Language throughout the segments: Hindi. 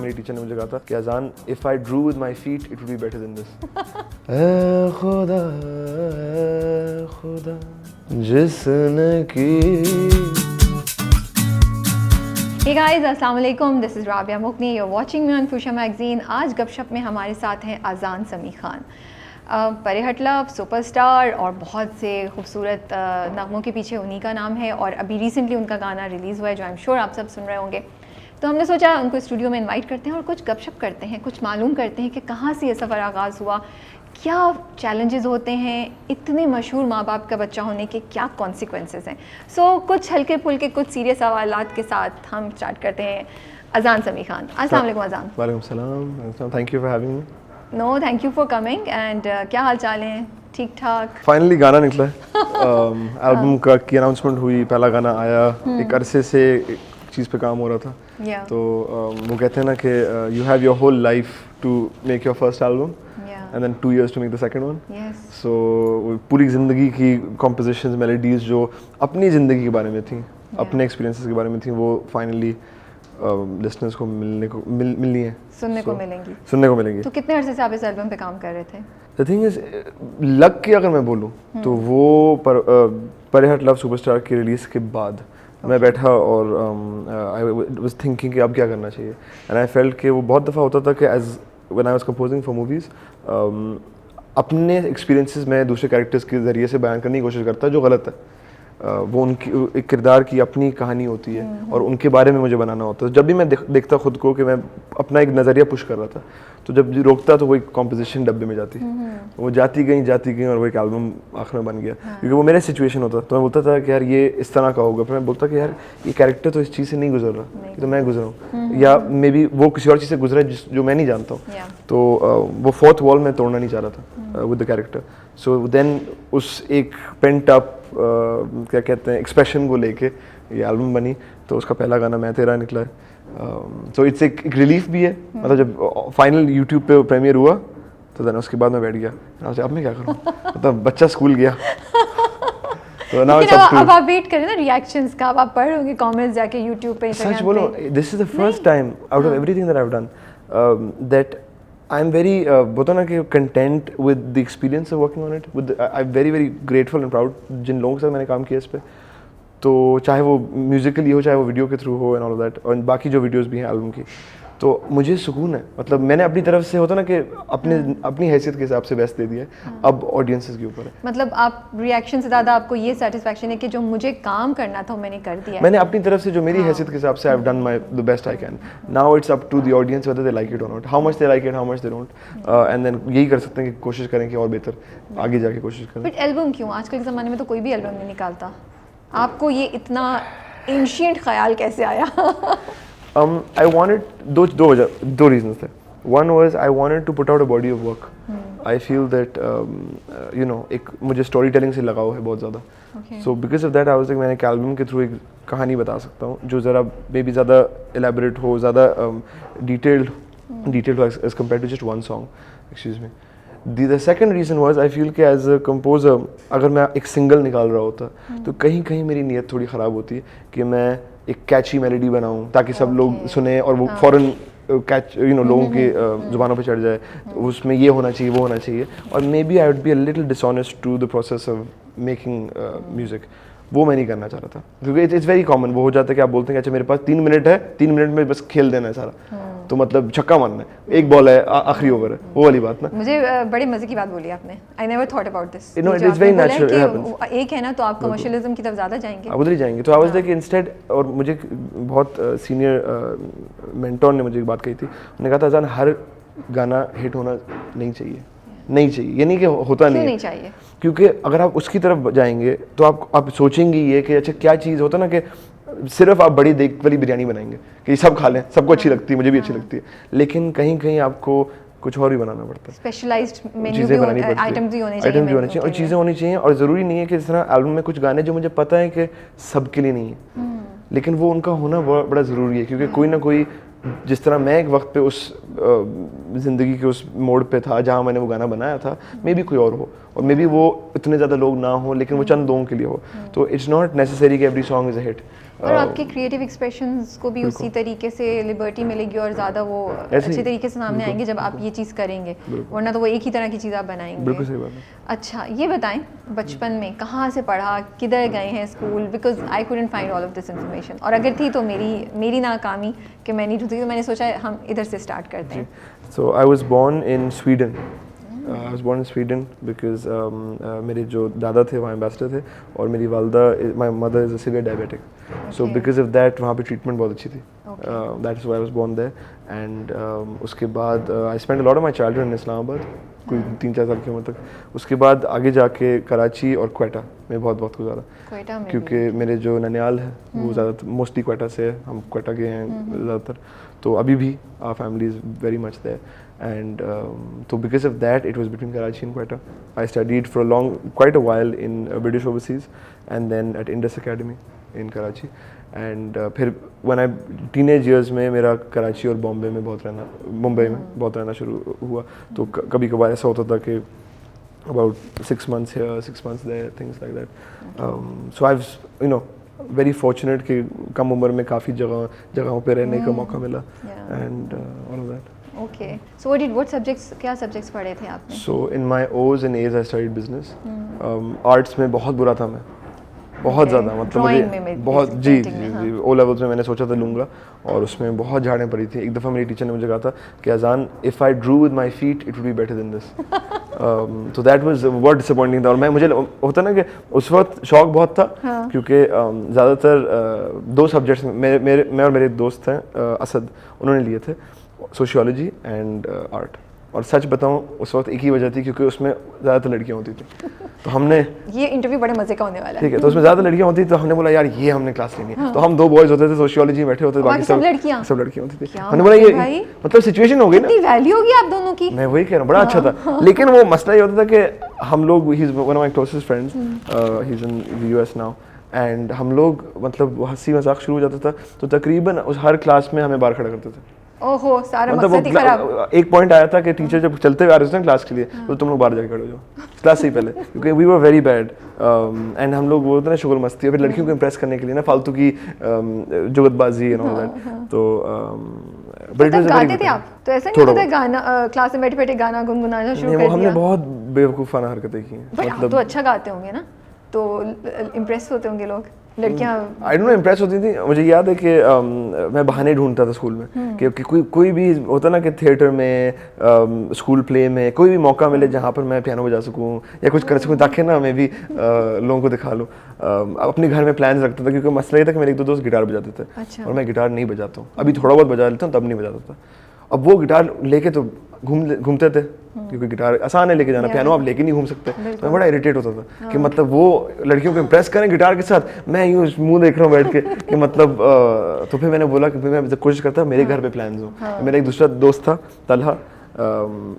मेरी टीचर ने मुझे कहा था कि अजान, if I drew with my feet it would be better than this. ऐ खुदा खुदा जिसने की। Hey guys, अस्सलाम वालेकुम, दिस इज़ राबिया मुकनी, you're watching me on Fuchsia magazine. आज गपशप में हमारे साथ हैं अजान समी खान। परिहटला सुपरस्टार और बहुत से खूबसूरत नगमों के पीछे उन्हीं का नाम है और अभी रिसेंटली उनका गाना रिलीज़ हुआ है जो आई एम श्योर आप सब सुन रहे होंगे। तो हमने सोचा उनको स्टूडियो में इनवाइट करते हैं और कुछ गपशप करते हैं, कुछ मालूम करते हैं कि कहाँ से ये सफ़र आगाज़ हुआ, क्या चैलेंजेस होते हैं, इतने मशहूर माँ बाप का बच्चा होने के क्या कॉन्सिक्वेंसेस हैं। सो कुछ हल्के फुल्के कुछ सीरियस सवालात के साथ हम स्टार्ट करते हैं। अजान समी खान, अस्सलाम वालेकुम अजान। वालेकुम सलाम, thank you for having me. No thank you for coming and क्या हाल चाल हैं? ठीक ठाक। फाइनली गाना निकला है। एल्बम का की अनाउंसमेंट हुई, पहला गाना आया। एक अरसे से एक चीज़ पे काम हो रहा था। Yeah. तो वो कहते हैं ना कि you have your whole life to make your first album and then 2 years to make the second one. So पूरी ज़िंदगी की कॉम्पोजिशंस, मेलोडीज़ जो अपनी ज़िंदगी के बारे में थी, अपने एक्सपीरियंसेस के बारे में थी, वो फाइनली लिसनर्स को मिलनी है, सुनने को मिलेंगी। तो कितने अरसे से आप इस एल्बम पे काम कर रहे थे? द थिंग इज, लक की अगर मैं बोलूँ तो वो परिहट लव सुपरस्टार की रिलीज़ के बाद मैं बैठा और आई वाज थिंकिंग कि अब क्या करना चाहिए। एंड आई फेल्ट कि वो बहुत दफ़ा होता था कि as when I was composing for movies अपने एक्सपीरियंसेस मैं दूसरे कैरेक्टर्स के ज़रिए से बयान करने की कोशिश करता जो गलत है। वो उनकी एक किरदार की अपनी कहानी होती है और उनके बारे में मुझे बनाना होता है। जब भी मैं देखता खुद को कि मैं अपना एक नज़रिया पुश कर रहा था, तो जब रोकता तो वो एक कॉम्पोजिशन डब्बे में जाती, वो जाती गई और वो एक एल्बम आखिर में बन गया। क्योंकि वो मेरा सिचुएशन होता, तो मैं बोलता था कि यार ये इस तरह का होगा, फिर मैं बोलता कि यार ये कैरेक्टर तो इस चीज़ से नहीं गुजर रहा, ये तो मैं गुजरा हूँ, या मे बी वो किसी और चीज़ से गुजरा है जो मैं नहीं जानता हूँ। तो वो फोर्थ वॉल में तोड़ना नहीं चाह रहा था with the character. So then उस एक पेंट अप क्या कहते हैं एक्सप्रेशन को लेके ये एल्बम बनी। तो उसका पहला गाना मैं तेरा निकला है। सो इट्स एक रिलीफ भी है। मतलब जब फाइनल यूट्यूब पे प्रीमियर हुआ तो देन उसके बाद मैं बैठ गया, अब मैं क्या करूँ, मतलब बच्चा स्कूल गया। तो अब आप वेट करें ना रिएक्शंस का, अब आप पढ़ होंगे कमेंट्स जाके यूट्यूब पे। सच बोलो, this is the first time out of everything that I have done that I am very बोलता ना कि content with the experience of working on it. With I am very very grateful and proud जिन लोगों के साथ मैंने काम किया इस पे। तो चाहे वो म्यूजिकली हो, चाहे वो वीडियो के थ्रू हो एंड ऑल ऑफ दैट, और बाकी जो वीडियोस भी हैं एल्बम की, तो मुझे सुकून है। मतलब मैंने अपनी तरफ से होता ना कि अपनी हैसियत के हिसाब से बेस्ट दे दिया है। अब ऑडियंसेस के ऊपर है। मतलब आप रिएक्शन से ज़्यादा आपको ये सेटिस्फैक्शन है कि जो मुझे काम करना था मैंने कर दिया। मैंने अपनी तरफ से जो मेरी हैसियत के हिसाब से I have done my the best I can. Now it's up to the audience whether they like it or not, how much they like it, how much they don't, and then यही कर सकते हैं कि कोशिश करें कि और बेहतर आगे जाके कोशिश करें। बट एल्बम क्यों? आजकल के ज़माने में तो कोई भी एल्बम नहीं निकालता। आपको ये इतना एंशिएंट ख्याल कैसे आया? I wanted दो reasons थे. One was I wanted to put out a body of work. I feel that एक मुझे स्टोरी टेलिंग से लगाव है बहुत ज़्यादा. So because of that I was like मैंने एक एल्बम के थ्रू एक कहानी बता सकता हूँ जो ज़रा मे बी ज़्यादा elaborate हो, ज़्यादा detailed हो as compared to just one song. Excuse me. The second reason was I feel कि as a composer अगर मैं एक सिंगल निकाल रहा होता तो कहीं मेरी नीयत थोड़ी ख़राब होती कि मैं एक कैची मेलोडी बनाऊं ताकि सब लोग सुने और वो फौरन कैच लोगों के ज़ुबानों पे चढ़ जाए। उसमें ये होना चाहिए, वो होना चाहिए, और maybe I would be a little dishonest to the process of making music. वो मैं नहीं करना चाह रहा था क्योंकि इट्स वेरी कॉमन। वो हो जाता है कि आप बोलते हैं कि अच्छा मेरे पास 3 मिनट है, 3 मिनट में बस खेल देना है सारा, तो मतलब छक्का मारना है, एक बॉल है, आखिरी ओवर है, वो वाली बात ना। मुझे बड़े मजे की बात बोली आपने। I never thought about this. You know it is very natural. एक है ना तो आप कमर्शियलिज्म की तरफ ज़्यादा जाएंगे, आप उधर ही जाएंगे। तो आई वाज लाइक इंस्टेड, और मुझे बहुत सीनियर मेंटोर ने मुझे एक बात कही थी। उन्होंने कहा था अजान हर गाना हिट होना नहीं चाहिए, ये नहीं कि होता नहीं चाहिए, क्योंकि अगर आप उसकी तरफ जाएंगे तो आप सोचेंगे ये कि अच्छा क्या चीज़ होता ना कि सिर्फ आप बड़ी देग वाली बिरयानी बनाएंगे कि सब खा लें, सबको अच्छी लगती है, मुझे भी अच्छी लगती है, लेकिन कहीं आपको कुछ और भी बनाना पड़ता है। स्पेशलाइज्ड मेन्यू भी होना चाहिए, आइटम्स भी होने चाहिए और चीज़ें होनी चाहिए। और ज़रूरी नहीं है कि इस तरह एल्बम में कुछ गाने जो मुझे पता है कि सबके लिए नहीं है, लेकिन वो उनका होना बड़ा ज़रूरी है। क्योंकि कोई ना कोई, जिस तरह मैं एक वक्त पे उस ज़िंदगी के उस मोड़ पे था जहाँ मैंने वो गाना बनाया था, मे बी कोई और हो, और मे बी वो इतने ज़्यादा लोग ना हो, लेकिन वो चंद लोगों के लिए हो। तो इट्स नॉट नेसेसरी कि every song is a hit. और आपके क्रिएटिव एक्सप्रेशंस को भी उसी तरीके से लिबर्टी मिलेगी और ज़्यादा वो अच्छे तरीके से सामने आएंगे जब आप ये चीज़ करेंगे, वरना तो वो एक ही तरह की चीज़ आप बनाएंगे। बिल्कुल सही बात है। अच्छा ये बताएं, बचपन में कहाँ से पढ़ा, किधर गए हैं school? Because I couldn't find all of this information, और अगर थी तो मेरी नाकामी कि मैं नहीं ढूंढती, तो मैंने सोचा हम इधर से स्टार्ट करते हैं। So I was born in Sweden. I was born in Sweden because मेरे जो दादा थे वहाँ एम्बेसडर थे, और मेरी वालदा, my mother is a severe diabetic, so because of that वहाँ पे ट्रीटमेंट बहुत अच्छी थी। That is why I was born there. And उसके बाद I spend a lot of my childhood in Islamabad, कोई 3-4 साल की उम्र तक। उसके बाद आगे जाके कराची और क्वेटा में बहुत गुजारा, क्योंकि मेरे जो ननियाल है वो ज़्यादा मोस्टली क्वेटा से है, हम क्वेटा के हैं ज़्यादातर, तो अभी भी our family is very much there. And so because of that, it was between Karachi and Quetta. I studied for quite a while in British Overseas, and then at Indus Academy in Karachi. And फिर when I teenage years में मेरा कराची और मुंबई में बहुत रहना शुरू हुआ, तो कभी कभार ऐसा होता था कि about 6 months here, 6 months there, things like that. So I've very fortunate कि कम उम्र में काफ़ी जगहों पे रहने का मौका मिला, and all of that. Okay. So what subjects, क्या subjects पढ़े थे आपने? So in my O's and A's I studied business. Arts में बहुत बुरा था मैं, बहुत ज़्यादा, मतलब मुझे बहुत जी O levels में मैंने सोचा था लूँगा, और उसमें बहुत झाड़ें पड़ी थी। एक दफ़ा मेरी टीचर ने मुझे कहा था कि अजान, if I drew with my feet it would be better than this. So that was बहुत disappointing था, और मुझे होता ना कि उस वक्त शौक बहुत था, क्योंकि ज़्यादातर 2 सब्जेक्ट्स मैं और मेरे दोस्त हैं असद, उन्होंने लिए थे सोशियोलॉजी एंड आर्ट। और सच बताऊं उस वक्त एक ही वजह थी, क्योंकि उसमें ज़्यादातर लड़कियां होती थी, तो हमने ये इंटरव्यू बड़े मजे का होने वाला है, ठीक है, तो उसमें ज़्यादा लड़कियां होती थी, तो हमने बोला यार ये हमने क्लास लेनी है। तो हम 2 बॉयज़ होते थे, सोशियोलॉजी में बैठे होते थे, बाकी सब लड़कियां होती थी। हमने बोला ये मतलब सिचुएशन हो गई ना, वैल्यू होगी आप दोनों की। मैं वही कह रहा हूँ, बड़ा अच्छा था, लेकिन वो मसला ये होता था कि हम लोग, he is one of my closest friends, he is in US now, and हम लोग मतलब हंसी मजाक शुरू हो जाता था, तो तकरीबन उस हर क्लास में हमें बाहर खड़ा करते थे। ओहो, सारा मकसद ही खराब। एक पॉइंट आया था कि टीचर जब चलते हुए आ रहे थे क्लास के लिए, तो तुम लोग बाहर जाके खड़े हो जाओ क्लास से ही पहले, क्योंकि we were very bad, and हम लोग बोलते ना शुगर मस्ती, फिर लड़कियों को इम्प्रेस करने के लिए ना फालतू की जुगतबाजी एंड ऑल दैट। तो बट इट वाज गाते थे आप, तो ऐसा नहीं होता गाना क्लास में बैठे-बैठे गाना गुनगुनाना शुरू कर दिया? हमने बहुत बेवकूफ़ाना हरकतें की हैं, मतलब तो अच्छा गाते होंगे ना, तो इम्प्रेस होते होंगे लोग, लड़कियां? आई डोंट नो, इम्प्रेस होती थी। मुझे याद है कि मैं बहाने ढूंढता था स्कूल में कि कोई भी होता ना कि थिएटर में, स्कूल प्ले में कोई भी मौका मिले जहाँ पर मैं पियानो बजा सकूँ या कुछ कर सकूँ, ताकि ना मैं भी लोगों को दिखा लूँ। अपने घर में प्लान्स रखता था, क्योंकि मसला ये था कि मेरे 1-2 दोस्त गिटार बजाते थे। अच्छा। और मैं गिटार नहीं बजाता हूँ, अभी थोड़ा बहुत बजा लेता हूँ, तब नहीं बजाता था। अब वो गिटार लेके तो घूमते थे, क्योंकि गिटार आसान है लेके जाना, पियानो आप लेके नहीं घूम सकते। मैं बड़ा इरिटेट होता था कि मतलब वो लड़कियों को इम्प्रेस करें गिटार के साथ, मैं यूँ मुंह देख रहा हूँ बैठ के कि मतलब तो फिर मैंने बोला कि मैं कोशिश करता मेरे घर पे प्लान्स हो। मेरा एक दूसरा दोस्त था तलहा,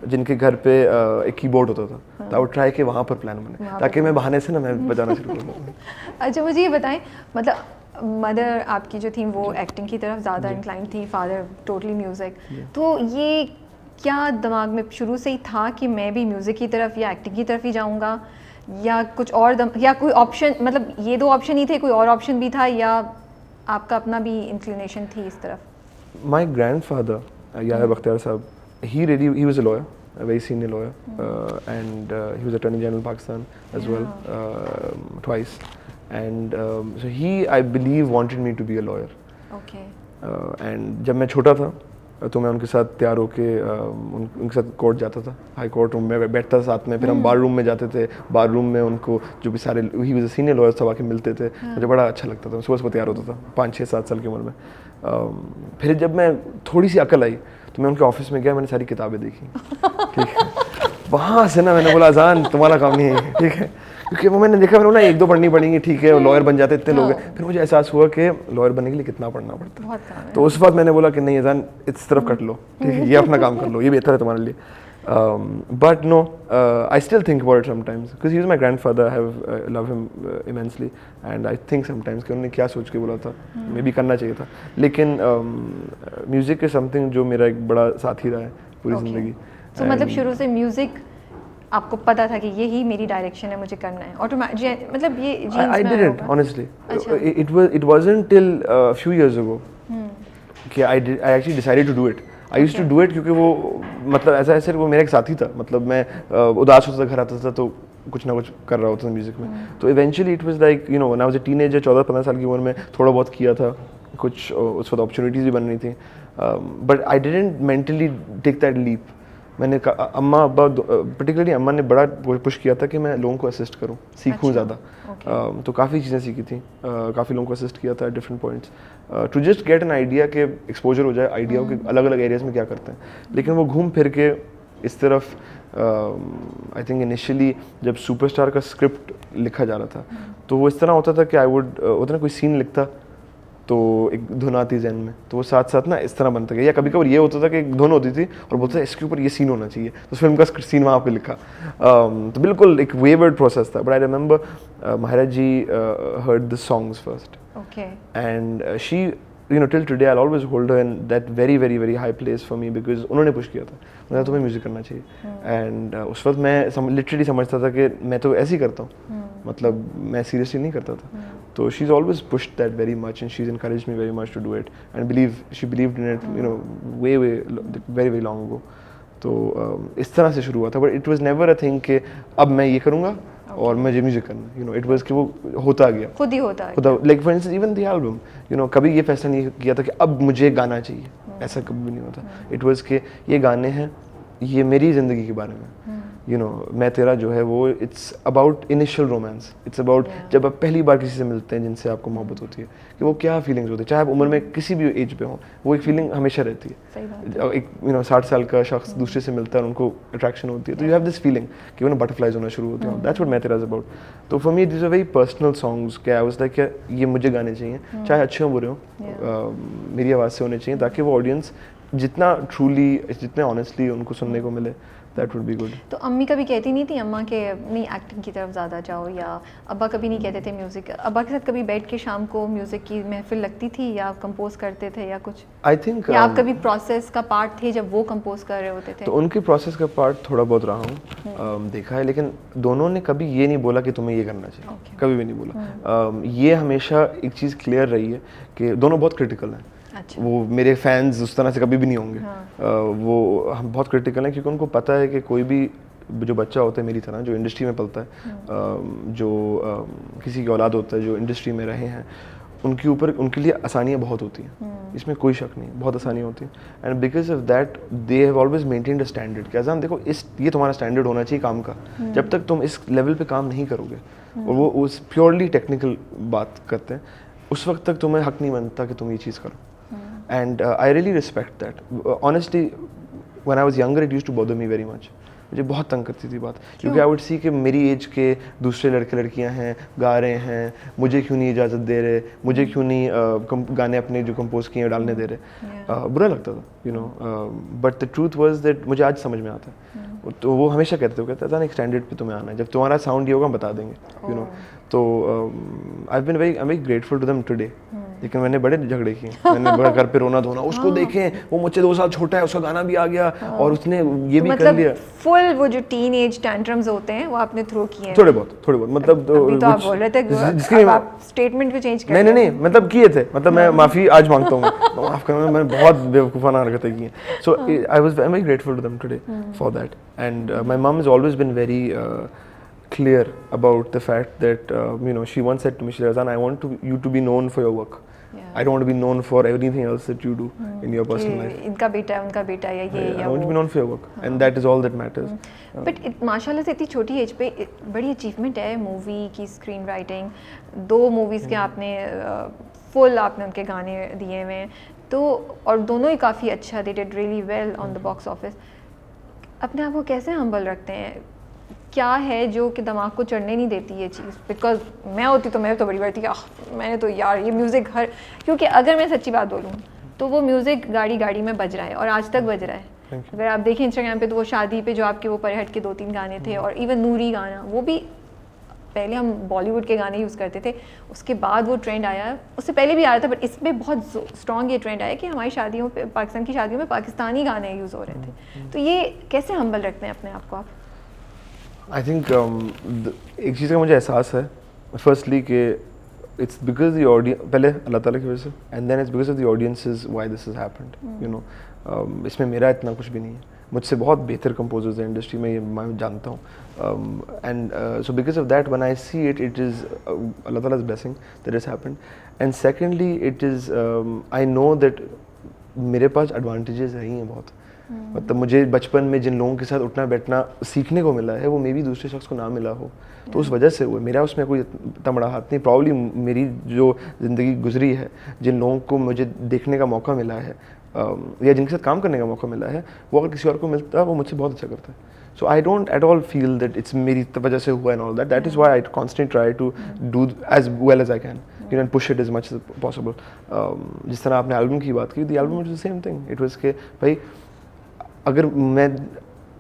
जिनके घर पे एक कीबोर्ड होता था, तो आई वुड ट्राई कि वहाँ पर प्लान बने, ताकि मैं बहाने से ना मैं बजाना शुरू कर दूँ। अच्छा मुझे ये बताएं, मतलब मदर आपकी जो थी वो एक्टिंग की तरफ ज़्यादा इंक्लाइन थी, फादर टोटली म्यूज़िक, तो ये क्या दिमाग में शुरू से ही था कि मैं भी म्यूज़िक की तरफ या एक्टिंग की तरफ ही जाऊंगा, या कुछ और या कोई ऑप्शन, मतलब ये 2 ऑप्शन ही थे, कोई और ऑप्शन भी था, या आपका अपना भी इंक्लिनेशन थी इस तरफ? माय ग्रैंडफादर याहिया बख्तियार साहब, he was a lawyer, a very senior lawyer, and he was Attorney General Pakistan as well, twice, and so he, I believe, wanted me to be a lawyer. Okay. And जब मैं छोटा था तो मैं उनके साथ तैयार होके उनके साथ कोर्ट जाता था, हाई कोर्ट रूम में बैठता था साथ में, फिर हम बार रूम में जाते थे, बार रूम में उनको जो भी सारे, he was a senior lawyer, सब आके मिलते थे। मुझे बड़ा अच्छा लगता था, सुबह तैयार होता था 5-6-7 साल की उम्र में। फिर जब मैं थोड़ी सी अकल आई तो मैं उनके ऑफिस में गया, मैंने सारी किताबें देखी, ठीक है, वहाँ से ना मैंने बोला अजान तुम्हारा काम नहीं है, ठीक है, क्योंकि वो मैंने देखा, मैंने बोला 1-2 पढ़नी पड़ेंगी, ठीक है, लॉयर बन जाते इतने लोग हैं। फिर मुझे एहसास हुआ कि लॉयर बनने के लिए कितना पढ़ना पड़ता है, तो उस वक्त मैंने बोला कि नहीं अजान इस तरफ कट लो, ठीक है, ये अपना काम कर लो, ये बेहतर है तुम्हारे लिए। But no, I still think about it sometimes because he was my grandfather. I love him immensely, and I think sometimes कि उन्होंने क्या सोच के बोला था, मैं भी करना चाहिए था, लेकिन म्यूजिक is something जो मेरा एक बड़ा साथी रहा है पूरी जिंदगी। तो मतलब शुरू से म्यूजिक आपको पता था कि यही मेरी डायरेक्शन है, मुझे करना है ऑटोमेटिक, मतलब ये जीन्स I में didn't होगा? honestly. अच्छा। It wasn't till a few years ago कि I actually decided to do it. I used to Okay. do it क्योंकि वो मतलब ऐसा ऐसे वो मेरा एक साथी था, मतलब मैं उदास होता था, घर आता था तो कुछ ना कुछ कर रहा होता था म्यूजिक में। तो eventually it was like you know when I was a teenager, 14-15 साल की उम्र में थोड़ा बहुत किया था, कुछ उस वक्त अपॉर्चुनिटीज़ भी बन रही थी, but I didn't mentally take that leap. मैंने अम्मा अब्बा पर्टिकुलरली अम्मा ने बड़ा पुश किया था कि मैं लोगों को असिस्ट करूं, सीखूं अच्छा, ज़्यादा। तो काफ़ी चीज़ें सीखी थी, काफ़ी लोगों को असिस्ट किया था different points, to just get an idea के एक्सपोजर हो जाए आइडिया के अलग अलग एरियाज में क्या करते हैं। लेकिन वो घूम फिर के इस तरफ आई थिंक इनिशियली जब सुपरस्टार का स्क्रिप्ट लिखा जा रहा था तो वो इस तरह होता था कि आई वुड होता ना कोई सीन लिखता तो एक धुन आती जहन में, तो वो साथ साथ ना इस तरह बनता गया, या कभी कभी ये होता था कि एक धुन होती थी और बोलता था इसके ऊपर ये सीन होना चाहिए, तो फिल्म का सीन वहाँ पे लिखा। तो बिल्कुल एक वेवर्ड प्रोसेस था, but I remember Maharaj ji heard the songs first okay. And she you know till today I always hold her in that very very very high place for me, because उन्होंने पुश किया था, उन्होंने तुम्हें म्यूजिक करना चाहिए। एंड उस वक्त मैं लिटरली समझता था कि मैं तो ऐसे ही करता हूँ, मतलब मैं सीरियसली नहीं करता था। तो she is always pushed that very much and she is encouraged me very much to do it and she believed in it you know way very very long ago. तो इस तरह से शुरू हुआ था, but it was never a thing कि अब मैं ये करूँगा और मुझे म्यूजिक करना, यू नो इट वाज कि वो होता गया खुद ही होता है। खुदा, like for instance even the album, you know कभी ये फैसला नहीं किया था कि अब मुझे गाना चाहिए, ऐसा कभी भी नहीं होता। इट वाज कि ये गाने हैं, ये मेरी ज़िंदगी के बारे में, यू नो मैं तेरा जो है वो it's about initial romance, it's about जब आप पहली बार किसी से मिलते हैं जिनसे आपको मोहब्बत होती है कि वो क्या फीलिंग्स होती है, चाहे आप उम्र में किसी भी एज पे हो, वो एक फीलिंग हमेशा रहती है। सही बात है। एक यू नो 60 साल का शख्स दूसरे से मिलता है और उनको अट्रैक्शन होती है, तो यू हैव दिस फीलिंग कि वो ना बटरफ्लाइज होना शुरू होती हैं, दैट्स व्हाट मैं तेरा इज अबाउट। तो for me this are very personal songs, क्या आई वाज लाइक ये मुझे गाने चाहिए, चाहे अच्छे हो बुरे हो, मेरी आवाज़ से होने चाहिए, ताकि वो ऑडियंस जितना ट्रूली जितने ऑनेस्टली उनको सुनने को मिले, दैट वुड बी गुड। तो अम्मी कभी कहती नहीं थी अम्मा के नहीं एक्टिंग की तरफ ज़्यादा जाओ, या अब्बा कभी नहीं कहते थे म्यूज़िक, अब्बा के साथ कभी बैठ के शाम को म्यूज़िक की महफिल लगती थी या आप कंपोज करते थे या कुछ? आई थिंक या आप कभी प्रोसेस का पार्ट थे जब वो कंपोज कर रहे होते थे? तो उनकी प्रोसेस का पार्ट थोड़ा बहुत रहा हूँ, देखा है, लेकिन दोनों ने कभी ये नहीं बोला कि तुम्हें ये करना चाहिए, कभी भी नहीं बोला। ये हमेशा एक चीज़ क्लियर रही है कि दोनों बहुत क्रिटिकल हैं। अच्छा। वो मेरे फैंस उस तरह से कभी भी नहीं होंगे। वो हम बहुत क्रिटिकल हैं क्योंकि उनको पता है कि कोई भी जो बच्चा होता है मेरी तरह जो इंडस्ट्री में पलता है, जो किसी की औलाद होता है जो इंडस्ट्री में रहे हैं, उनके लिए आसानियाँ बहुत होती हैं, इसमें कोई शक नहीं, बहुत आसानियाँ होती हैं। And because of that they have always maintained a standard कि अजान देखो ये तुम्हारा स्टैंडर्ड होना चाहिए काम का, जब तक तुम इस लेवल पे काम नहीं करोगे, और वो उस प्योरली टेक्निकल बात करते हैं, उस वक्त तक तुम्हें हक नहीं बनता कि तुम ये चीज़ करो। And I really respect that. Honestly, when I was younger, it used to bother me very much. मुझे बहुत तंग करती थी बात, क्योंकि आई वुड सी कि मेरी एज के दूसरे लड़के लड़कियां हैं, गा रहे हैं, मुझे क्यों नहीं इजाज़त दे रहे, मुझे क्यों नहीं गाने अपने जो कंपोज किए हैं डालने दे रहे। बुरा लगता था, you know, but the truth was that मुझे आज समझ में आता है। तो वो हमेशा कहते था एक स्टैंडर्ड पे तुम्हें आना है, जब तुम्हारा साउंड ये होगा हम बता देंगे, यू नो। तो I been very grateful to them today. लेकिन मैंने बड़े झगड़े किए, मैंने बड़ा घर पे रोना धोना, उसको देखें वो मुझसे 2 साल छोटा है, उसका गाना भी आ गया और उसने ये भी कर लिया। फुल वो जो टीनेज टैंट्रम्स होते हैं वो आपने थ्रो किए हैं? थोड़े बहुत मतलब अभी तो आप बोल रहे थे जिसकी आप स्टेटमेंट भी चेंज कर नहीं नहीं नहीं मतलब किए थे, मतलब मैं माफ़ी आज मांगता हूँ, माफ़ करना, मैंने बहुत बेवकूफ़ाना हरकतें की हैं। So I was very grateful to them today for that. And my mum has always been very clear about the fact that you know, she once said to me, Shirazan, I want you to be known for your work. I don't want to be known for anything else that you do in your personal life. इनका बेटा है, उनका बेटा है, ये I want to be known for your work, and that is all that matters. But माशाल्लाह से इतनी छोटी एज पे बड़ी अचीवमेंट है मूवी की, स्क्रीन राइटिंग, 2 मूवीज़ के आपने फुल आपने उनके गाने दिए हुए हैं, तो और दोनों ही काफ़ी अच्छा, they did really well on the box office. अपने आप को कैसे हम्बल रखते हैं? क्या है जो कि दिमाग को चढ़ने नहीं देती ये चीज़? बिकॉज मैं होती तो मैं तो बड़ी बात थी कि मैंने तो यार ये म्यूज़िक क्योंकि अगर मैं सच्ची बात बोलूँ तो वो म्यूज़िक गाड़ी में बज रहा है और आज तक बज रहा है। अगर आप देखें इंस्टाग्राम पे तो वो शादी पे जो आपके वो परहट के 2-3 गाने थे, और इवन नूरी गाना, वो भी पहले हम बॉलीवुड के गाने यूज़ करते थे, उसके बाद वो ट्रेंड आया, उससे पहले भी आ रहा था, बट इसमें बहुत स्ट्रॉन्ग ये ट्रेंड आया कि हमारी शादियों पे, पाकिस्तान की शादियों में पाकिस्तानी गाने यूज़ हो रहे थे। तो ये कैसे हम्बल रखते हैं अपने आप को आप? आई थिंक एक चीज़ का मुझे एहसास है फर्स्टली कि इट्स बिकॉज द ऑडियंस, पहले अल्लाह ताला की वजह से, and then it's because of the audiences why this has happened, you know. इसमें मेरा इतना कुछ भी नहीं है. मुझसे बहुत बेहतर कंपोजर्स हैं इंडस्ट्री में, ये मैं जानता हूँ. And so because of that when I see it, it is Allah ताला's blessing that has happened. And secondly it is I know that मेरे पास एडवांटेजेस रही हैं बहुत. मतलब मुझे बचपन में जिन लोगों के साथ उठना बैठना सीखने को मिला है वो मे भी दूसरे शख्स को ना मिला हो, तो उस वजह से हुआ. मेरा उसमें कोई इतना बड़ा हाथ नहीं. प्रॉब्ली मेरी जो ज़िंदगी गुजरी है, जिन लोगों को मुझे देखने का मौका मिला है या जिनके साथ काम करने का मौका मिला है, वो अगर किसी और को मिलता वो मुझसे बहुत अच्छा करता है. So I don't at all feel that it's मेरी वजह से हुआ and all that. That is why I constantly try to do as well as I can, you know, and push it as much as possible. जिस तरह आपने एल्बम की बात की, the album was the same thing. It was कि भाई अगर मैं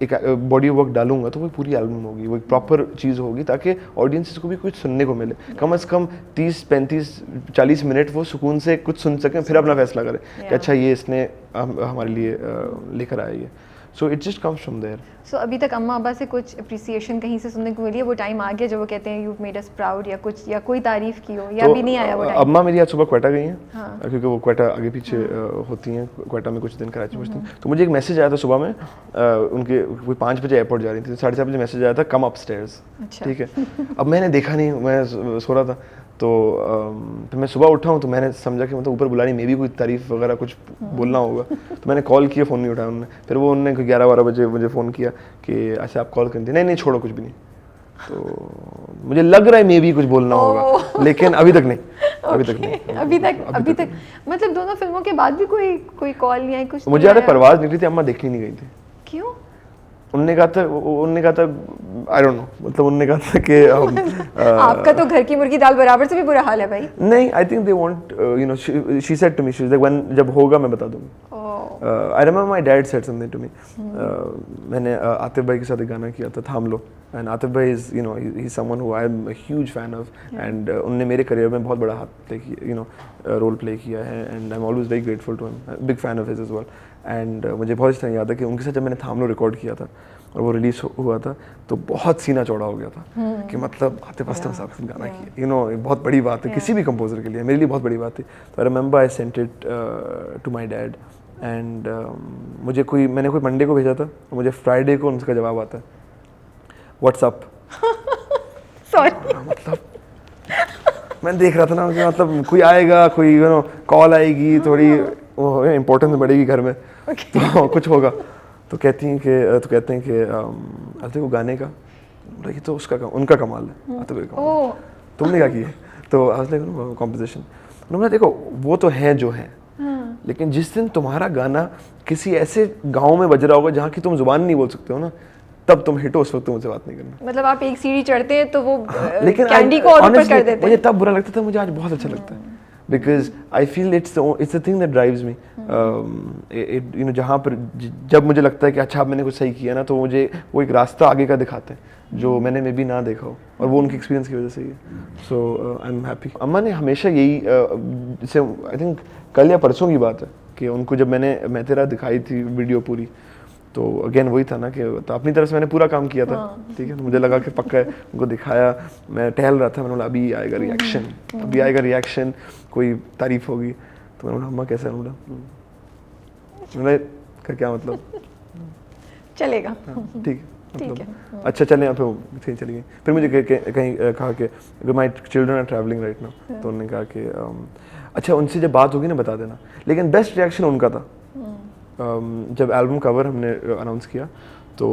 एक बॉडी वर्क डालूंगा तो वो पूरी एल्बम होगी, वो एक प्रॉपर चीज़ होगी ताकि ऑडियंसेस को भी कुछ सुनने को मिले. कम से कम 30-35-40 मिनट वो सुकून से कुछ सुन सकें, फिर अपना फैसला करें कि अच्छा ये इसने हमारे लिए लेकर आया ये. So it just comes from there. So अभी तक अम्मा अब्बा से कुछ अप्रिसिएशन कहीं से सुनने को मिली है? वो टाइम आ गया जब वो कहते हैं यू मेड अस प्राउड, या कुछ, या कोई तारीफ की हो, या तो अभी नहीं आया वो टाइम? अम्मा मेरी आज सुबह क्वेटा गई हैं. हाँ. क्योंकि वो क्वेटा आगे पीछे होती हैं. क्वेटा में कुछ दिन, कराची में कुछ दिन. तो मुझे एक मैसेज आया था सुबह में, उनके कोई 5 बजे एयरपोर्ट जा रही थी, 7:30 बजे मैसेज आया था कम अपस्टेयर्स. अच्छा. ठीक है. अब मैंने देखा नहीं, मैं सो रहा था, तो फिर मैं सुबह उठा हूँ तो मैंने समझा कि मतलब ऊपर बुलानी, मे भी कोई तारीफ वगैरह कुछ बोलना होगा. तो मैंने कॉल किया, फ़ोन नहीं उठाया उन्होंने. फिर वो उन्होंने 11-12 बजे मुझे फ़ोन किया कि अच्छा आप कॉल करते. नहीं छोड़ो, कुछ भी नहीं. तो मुझे लग रहा है मे भी कुछ बोलना होगा, लेकिन अभी तक नहीं. अभी तक नहीं. अभी तक मतलब दोनों फिल्मों के बाद भी कोई कॉल नहीं आई, कुछ? मुझे याद है परवाज़ निकली थी, अम्मा देखने नहीं गई थी. क्यों? उन्होंने कहा था आई डोंट नो, मतलब उन्होंने कहा था कि आपका तो घर की मुर्गी दाल बराबर से भी बुरा हाल है भाई. नहीं, I think they want, you know, she said to me, she was like when, जब होगा मैं बता दूंगी. I remember my dad said something to me. मैंने आतिफ भाई के साथ एक गाना किया था, थाम लो. एंड आतिफ भाई is, you know, he is someone who I am a huge fan of, and उन्होंने मेरे करियर में बहुत बड़ा हाथ प्ले किया, यू नो, रोल प्ले किया है. And I am always very grateful to him, big fan of his as well. And मुझे बहुत इस तरह याद है कि उनके साथ जब मैंने थाम लो रिकॉर्ड किया था और वो रिलीज हुआ था तो बहुत सीना चौड़ा हो गया था कि मतलब आतिफ असलम साहब से गाना किया, यू नो, बहुत बड़ी बात है किसी भी कंपोजर के लिए. मेरे लिए बहुत बड़ी बात थी. तो I remember I sent it to my dad, and मैंने कोई मंडे को भेजा था, मुझे फ्राइडे को उनका जवाब आता है व्हाट्सअप. सॉरी. मतलब मैं देख रहा था ना कि मतलब कोई आएगा, कोई, यू नो, कॉल आएगी, थोड़ी इम्पोर्टेंस बढ़ेगी घर में, तो कुछ होगा. तो कहते हैं कि आतिफ को गाने का, ये तो उनका कमाल है, आतिफ का कमाल, तुमने क्या किया? तो कॉम्पोजिशन. उन्होंने देखो वो तो हैं जो हैं, लेकिन जिस दिन तुम्हारा गाना किसी ऐसे गांव में बज रहा होगा जहाँ की तुम जुबान नहीं बोल सकते हो ना, तब तुम हिट हो, उस वक्त तुम मुझसे बात नहीं करना. मतलब आप एक सीढ़ी चढ़ते हैं तो वो लेकिन कैंडी को और ऊपर कर देते हैं. मुझे तब बुरा लगता था, मुझे आज बहुत अच्छा लगता है. Because I feel it's the thing that drives me. You know, जहाँ पर जब मुझे लगता है कि अच्छा अब मैंने कुछ सही किया ना, तो मुझे वो एक रास्ता आगे का दिखाते हैं जो मैंने मे बी ना देखा हो, और वो उनके एक्सपीरियंस की वजह से ही है. So I am happy. अम्मा ने हमेशा यही, जैसे आई थिंक कल या परसों की बात है कि उनको जब मैं तेरा दिखाई थी वीडियो पूरी, तो अगेन वही था ना कि तो अपनी तरफ से मैंने पूरा काम किया था. ठीक है. मुझे लगा कि पक्का है, उनको दिखाया, मैं टहल रहा था, मैंने बोला अभी आएगा रिएक्शन, अभी आएगा रिएक्शन, कोई तारीफ होगी. तो मैंने बोला अम्मा कैसा है? मैंने का क्या मतलब चलेगा. ठीक है, मतलब अच्छा चलें. आप फिर चली गई. फिर मुझे कहीं कहा कि my children are travelling right now. तो उन्होंने कहा कि अच्छा उनसे जब बात होगी ना बता देना. लेकिन बेस्ट रिएक्शन उनका था जब एल्बम कवर हमने अनाउंस किया, तो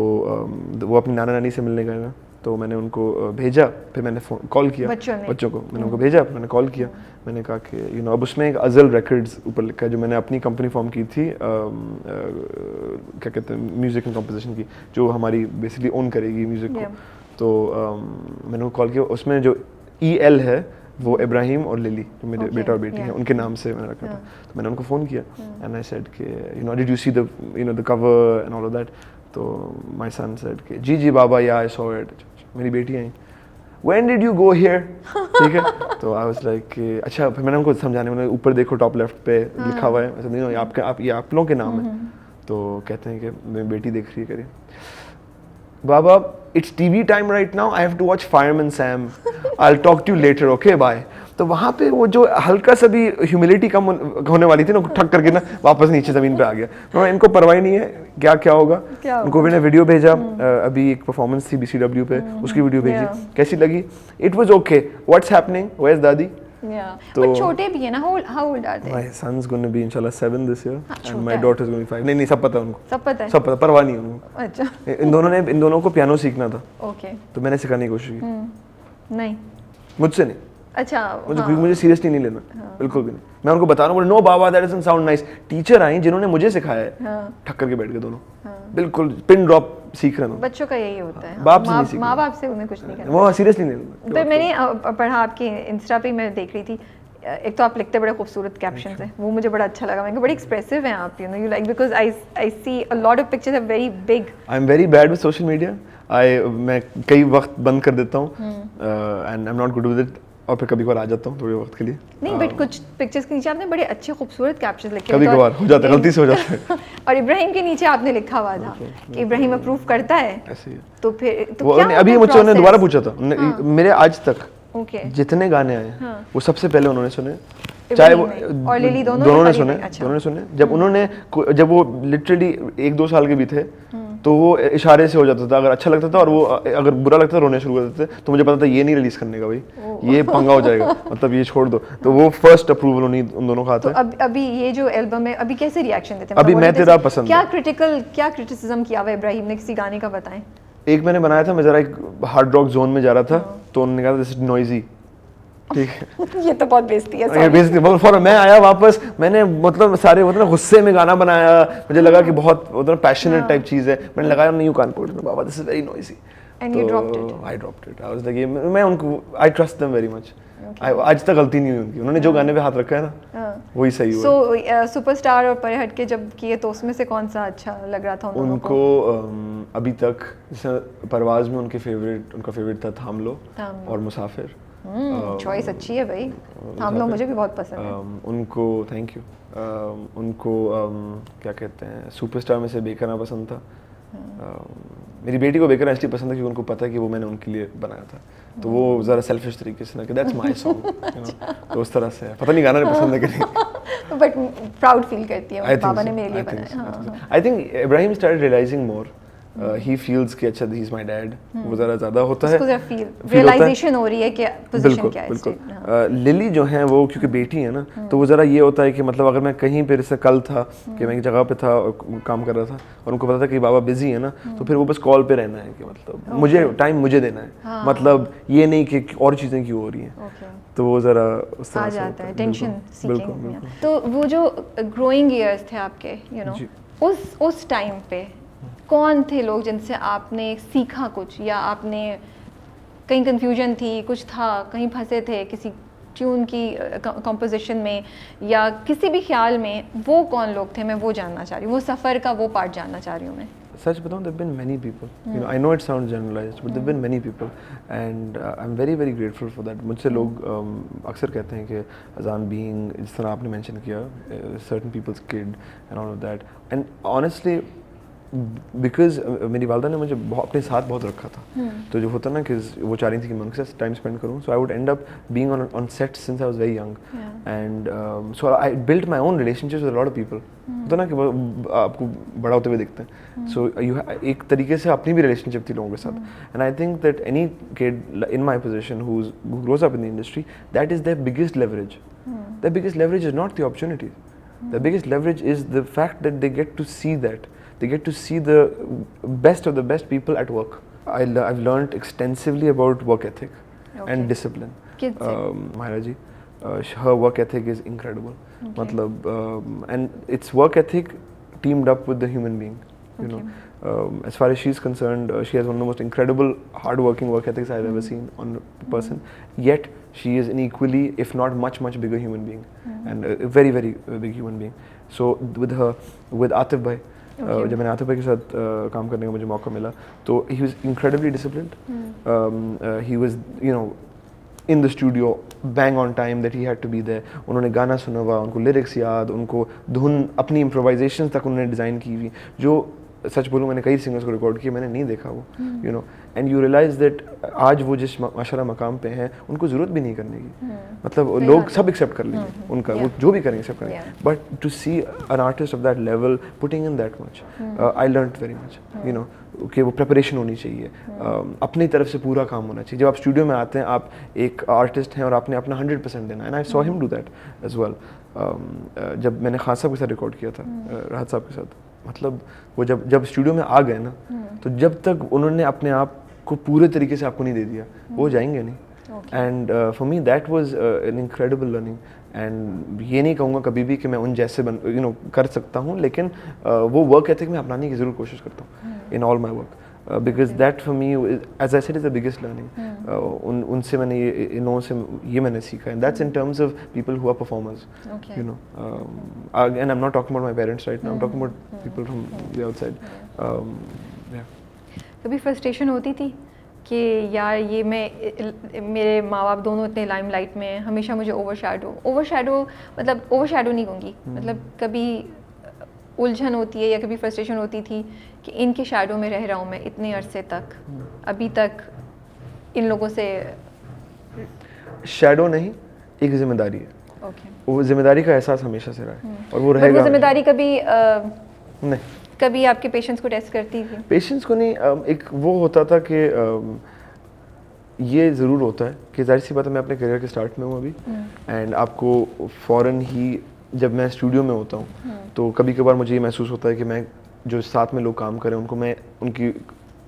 वो अपनी नाना नानी से मिलने गए ना, तो मैंने उनको भेजा. फिर मैंने कॉल किया बच्चों को, मैंने उनको भेजा, मैंने कॉल किया. मैंने कहा कि यू नो, अब उसमें एक अज़ल रिकॉर्ड्स ऊपर लिखा है जो मैंने अपनी कंपनी फॉर्म की थी, क्या कहते हैं, म्यूज़िक एंड कंपोजिशन की, जो हमारी बेसिकली ओन करेगी म्यूज़िक को. तो मैंने उनको कॉल किया. उसमें जो EL है वो इब्राहिम और लिली, जो मेरे बेटा और बेटी हैं, उनके नाम से मैंने रखा था. तो मैंने उनको फ़ोन किया एंड आई सेड कि you know did you see the, you know, the cover and all of that. तो माय सन सेड कि जी बाबा, या आई सॉ इट. मेरी बेटी आई, when did you go here? ठीक है. तो आई वाज लाइक अच्छा. फिर मैंने उनको समझाने, मैंने ऊपर देखो टॉप लेफ्ट पे लिखा हुआ है, ऐसा नहीं, ये आप लोगों के नाम है. तो कहते हैं कि मेरी बेटी देख रही है, करिए बाबा it's TV time right now, I have to watch Fireman Sam, I'll talk to you later, okay, bye. तो वहाँ पे वो जो हल्का सा भी ह्यूमिलिटी कम होने वाली थी ना, ठक करके ना वापस नीचे ज़मीन पे आ गया। तो इनको परवाह ही नहीं है क्या होगा। उनको मैंने वीडियो भेजा, अभी एक परफॉर्मेंस थी BCW पे, उसकी वीडियो भेजी, कैसी लगी? It was okay, what's happening, where is Dadi? तो छोटे भी है ना, how old are they? My son's going to be inshallah 7 this year and my daughter's going to be 5. नहीं सब पता है उनको, सब पता है, सब पता, परवाह नहीं है उनको। अच्छा, इन दोनों को पियानो सीखना था, ओके, तो मैंने सिखाने की कोशिश की। नहीं, मुझसे नहीं, अच्छा, मुझे सीरियसली नहीं लेना, बिल्कुल भी नहीं। मैं उनको बता रहा हूँ, नो बाबा that doesn't sound nice. Teacher आई जिन्होंने मुझे सिखाया है, ठक्कर के बैठ गए दोनों, बिल्कुल पिन ड्रॉप सीख रहे हैं। बच्चों का यही होता है, माँ बाप से उन्हें कुछ नहीं करना, वो सीरियसली नहीं लेना। तो मैंने पढ़ा आपके इंस्टा पे, मैं देख रही थी, एक तो आप लिखते बड़े खूबसूरत कैप्शंस हैं, वो मुझे बड़ा अच्छा लगा। मैंने बड़ी एक्सप्रेसिव हैं आप, you know, you like, because I see a lot of pictures are very big. I am very bad with social media, मैं कई वक्त बंद कर देता हूँ and I am not good with it, और फिर कभी-कभार आ जाता हूँ थोड़े वक्त के लिए। नहीं, बट कुछ पिक्चर्स के नीचे आपने बड़े अच्छे खूबसूरत कैप्शंस लिखे, कभी-कभार हो जाता है, गलती से हो जाता है। और इब्राहिम के नीचे आपने लिखा हुआ था कि इब्राहिम अप्रूव करता है, ऐसे ही। तो फिर तो क्या अभी मुझसे उन्होंने दोबारा पूछा था, मेरे आज तक जितने गाने आए वो सबसे पहले उन्होंने सुने, चाहे वो और लिली दोनों ने सुने। जब वो लिटरली 1-2 साल के भी थे, तो वो इशारे से हो जाता था, अगर अच्छा लगता था, और वो अगर बुरा लगता था रोने शुरू कर देते थे, तो मुझे पता था ये नहीं रिलीज करने का भाई, ये पंगा हो जाएगा, मतलब ये छोड़ दो। तो वो फर्स्ट अप्रूवल उन दोनों का आता है। तो अभी ये जो एल्बम है, अभी कैसे रिएक्शन देते हैं? अभी मैं तेरा पसंद, क्या क्रिटिसिज्म किया हुआ इब्राहिम ने किसी गाने का, बताएं। एक मैंने बनाया था, मैं जरा एक हार्ड रॉक जोन में जा रहा था, तो उन्होंने कहा दिस इज नॉइजी, ठीक है। ये तो बहुत बेइज्जती है, बेइज्जती। फॉर मैं आया वापस, मैंने मतलब सारे मतलब गुस्से में गाना बनाया, मुझे लगा कि बहुत मतलब पैशनेट टाइप चीज है, मैंने लगाया नहीं, you can't put it, Baba this is very noisy, and you dropped it. I dropped it, I was like, मैं उनको, I trust them very much, आज तक गलती नहीं हुई उनकी, उन्होंने जो गाने पे हाथ रखा है ना, वही सही हुआ। सो सुपरस्टार और परे हट के जब किए, तो उसमें से कौन सा अच्छा लग रहा था उनको? अभी तक जैसे परवाज़ में उनका फेवरेट था थाम लो और मुसाफिर। चॉइस अच्छी है भाई, थाम लो मुझे भी बहुत पसंद है। उनको थैंक यू। उनको क्या कहते हैं, सुपरस्टार में से बेकना पसंद था। मेरी बेटी को बेकना इसलिए पसंद है क्योंकि उनको पता है कि वो मैंने उनके लिए बनाया था, तो वो ज़रा सेल्फिश तरीके से ना कि that's my song, you know, तो उस तरह से पता नहीं गाना नहीं पसंद है कि नहीं, बट प्राउड फील करती है, पापा ने मेरे लिए बनाया। I think Ibrahim started realising more, he feels कि अच्छा ही इज माय डैड, वो ज़रा ज़्यादा होता है, रियलाइजेशन हो रही है कि पोजीशन क्या है। बिल्कुल। लिली जो है वो क्योंकि बेटी है ना, तो वो ज़रा ये होता है कि मतलब अगर मैं कहीं पे जैसे कल था कि मैं एक जगह पे था और काम कर रहा था, और उनको पता था कि बाबा बिजी है ना, तो फिर वो बस कॉल पे रहना है कि मतलब मुझे टाइम मुझे देना है, मतलब ये नहीं कि और चीज़ें क्यों हो रही हैं, तो वो ज़रा उस तरह आ जाता है टेंशन सीकिंग। तो वो जो ग्रोइंग ईयर्स थे आपके, यू नो, उस टाइम पे कौन थे लोग जिनसे आपने सीखा कुछ, या आपने कहीं कंफ्यूजन थी, कुछ था, कहीं फंसे थे किसी ट्यून की कंपोजिशन में या किसी भी ख्याल में, वो कौन लोग थे? मैं वो जानना चाह रही हूँ, वो सफ़र का वो पार्ट जानना चाह रही हूँ मैं। सच बताऊँ, there have been many people, you know, I know it sounds generalized, but there have been many people, and I'm very very grateful for that. मुझसे लोग अक्सर कहते हैं कि अजान being, जिस तरह आपने mention किया, certain people's kid and all of that, and honestly because मेरी वालदा ने मुझे अपने साथ बहुत रखा था, तो जो होता ना कि वो चाह रही थी कि मैं उनके साथ टाइम स्पेंड करूँ, so I would end up being on set since I was very young, and so I built my own relationships with a lot of people. होता ना कि आपको बड़ा होते हुए दिखते हैं, सो यू एक तरीके से अपनी भी रिलेशनशिप थी लोगों के साथ, and I think that any kid in my position who grows up in the industry, that is their biggest leverage. Their biggest leverage is not the opportunity. Their biggest leverage is the fact that they get to see that. They get to see the best of the best people at work. I've learned extensively about work ethic and discipline. Mahira ji, her work ethic is incredible. Matlab, and it's work ethic teamed up with the human being. You know, as far as she's concerned, she has one of the most incredible, hard-working work ethics I've ever seen on a person. Yet she is an equally, if not much bigger human being, and a very very big human being. So with Atif bhai, जब मैंने आतिफ भाई के साथ काम करने का मुझे मौका मिला, तो he was incredibly disciplined. He was, you know, in the studio bang on time that he had to be there. उन्होंने गाना सुना हुआ, उनको लिरिक्स याद, उनको धुन अपनी improvisation तक उन्होंने डिज़ाइन की हुई, जो सच बोलूँ मैंने कई सिंगर्स को रिकॉर्ड किया, मैंने नहीं देखा वो, you know, and you realise that आज वो जिस माशाल्लाह मकाम पे हैं उनको ज़रूरत भी नहीं करने की, मतलब लोग सब एक्सेप्ट कर लेंगे उनका, वो जो भी करेंगे एक्सेप्ट करेंगे, but to see an artist of that level putting in that much, I learn very much, you know, कि वो प्रिपरेशन होनी चाहिए, अपनी तरफ से पूरा काम होना चाहिए। जब आप स्टूडियो में आते हैं, आप एक आर्टिस्ट हैं और आपने अपना 100% देना है, and I saw him do that as well. जब मैंने खान साहब के साथ रिकॉर्ड किया था, राहत साहब के साथ, मतलब वो जब स्टूडियो में आ गए ना, तो जब तक उन्होंने अपने आप को पूरे तरीके से आपको नहीं दे दिया, वो जाएंगे नहीं। And for me that was an incredible learning, and ये नहीं कहूँगा कभी भी कि मैं उन जैसे कर सकता हूँ, लेकिन वो वर्क एथिक में अपनाने की ज़रूर कोशिश करता हूँ in all my work, because that for me as I said is the biggest learning. उनसे मैंने इनों से ये मैंने सीखा, and that's in terms of people who are performers, you know, and I am not talking about my parents right now, I am talking about people from the outside. कभी फ्रस्ट्रेशन होती थी कि यार ये मेरे माँ बाप दोनों इतने लाइमलाइट में हैं, हमेशा मुझे ओवरशैडो नहीं कहूँगी, मतलब कभी उलझन होती है या कभी फ्रस्ट्रेशन होती थी कि इनके शैडो में रह रहा हूँ मैं इतने अरसे तक, अभी तक इन लोगों से? शैडो नहीं, एक जिम्मेदारी है। ओके। वो जिम्मेदारी का एहसास हमेशा से रहा है और वो रहेगा। वो जिम्मेदारी कभी नहीं, कभी आपके पेशेंस को टेस्ट करती थी? पेशेंस को नहीं, एक वो होता था कि ये ज़रूर होता है कि जाहिर सी बात है मैं अपने करियर के स्टार्ट में हूँ अभी, एंड आपको फ़ौरन ही जब मैं स्टूडियो में होता हूँ तो कभी कभार मुझे ये महसूस होता है कि मैं जो साथ में लोग काम करें उनको मैं उनकी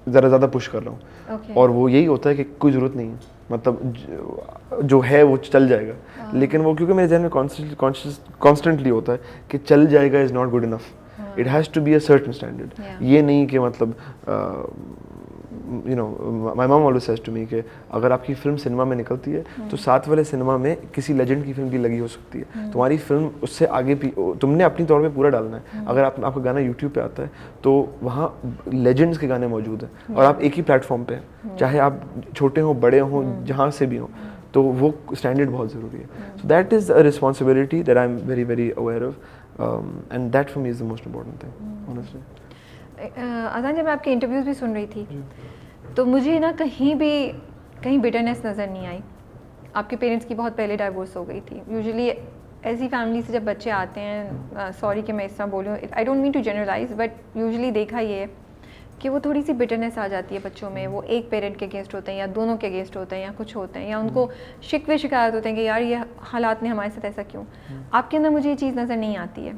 ज़रा ज़्यादा पुश कर रहा हूँ, और वो यही होता है कि कोई ज़रूरत नहीं है, मतलब जो है वो चल जाएगा, लेकिन वो क्योंकि मेरे जहन में कॉन्स्टेंटली होता है कि चल जाएगा is not good enough, it has to be a certain standard. ये नहीं कि मतलब you know, my mom always says to me कि अगर आपकी फिल्म सिनेमा में निकलती है तो साथ वाले सिनेमा में किसी लेजेंड की फिल्म भी लगी हो सकती है, तुम्हारी फिल्म उससे आगे तुमने अपनी तौर पे पूरा डालना है। अगर आपका गाना यूट्यूब पे आता है तो वहाँ लेजेंड्स के गाने मौजूद हैं और आप एक ही प्लेटफॉर्म पे हैं, चाहे आप छोटे हों बड़े हों जहाँ से भी हों, तो वो स्टैंडर्ड बहुत ज़रूरी है। So that is a responsibility that I am very very aware of, and that for me is the most important thing honestly. अजान, जब मैं आपके इंटरव्यूज़ भी सुन रही थी तो मुझे ना कहीं बिटरनेस नज़र नहीं आई। आपके पेरेंट्स की बहुत पहले डाइवोर्स हो गई थी। यूजुअली ऐसी फैमिली से जब बच्चे आते हैं, सॉरी कि मैं इस तरह बोलूँ, I don't mean to generalise, but usually देखा ये है कि वो थोड़ी सी बिटरनेस आ जाती है बच्चों में। वो एक पेरेंट के अगेंस्ट होते हैं या दोनों के अगेंस्ट होते हैं या कुछ होते हैं, या उनको शिकवे शिकायत होते हैं कि यार ये हालात ने हमारे साथ ऐसा क्यों। आपके अंदर मुझे ये चीज़ नज़र नहीं आती है,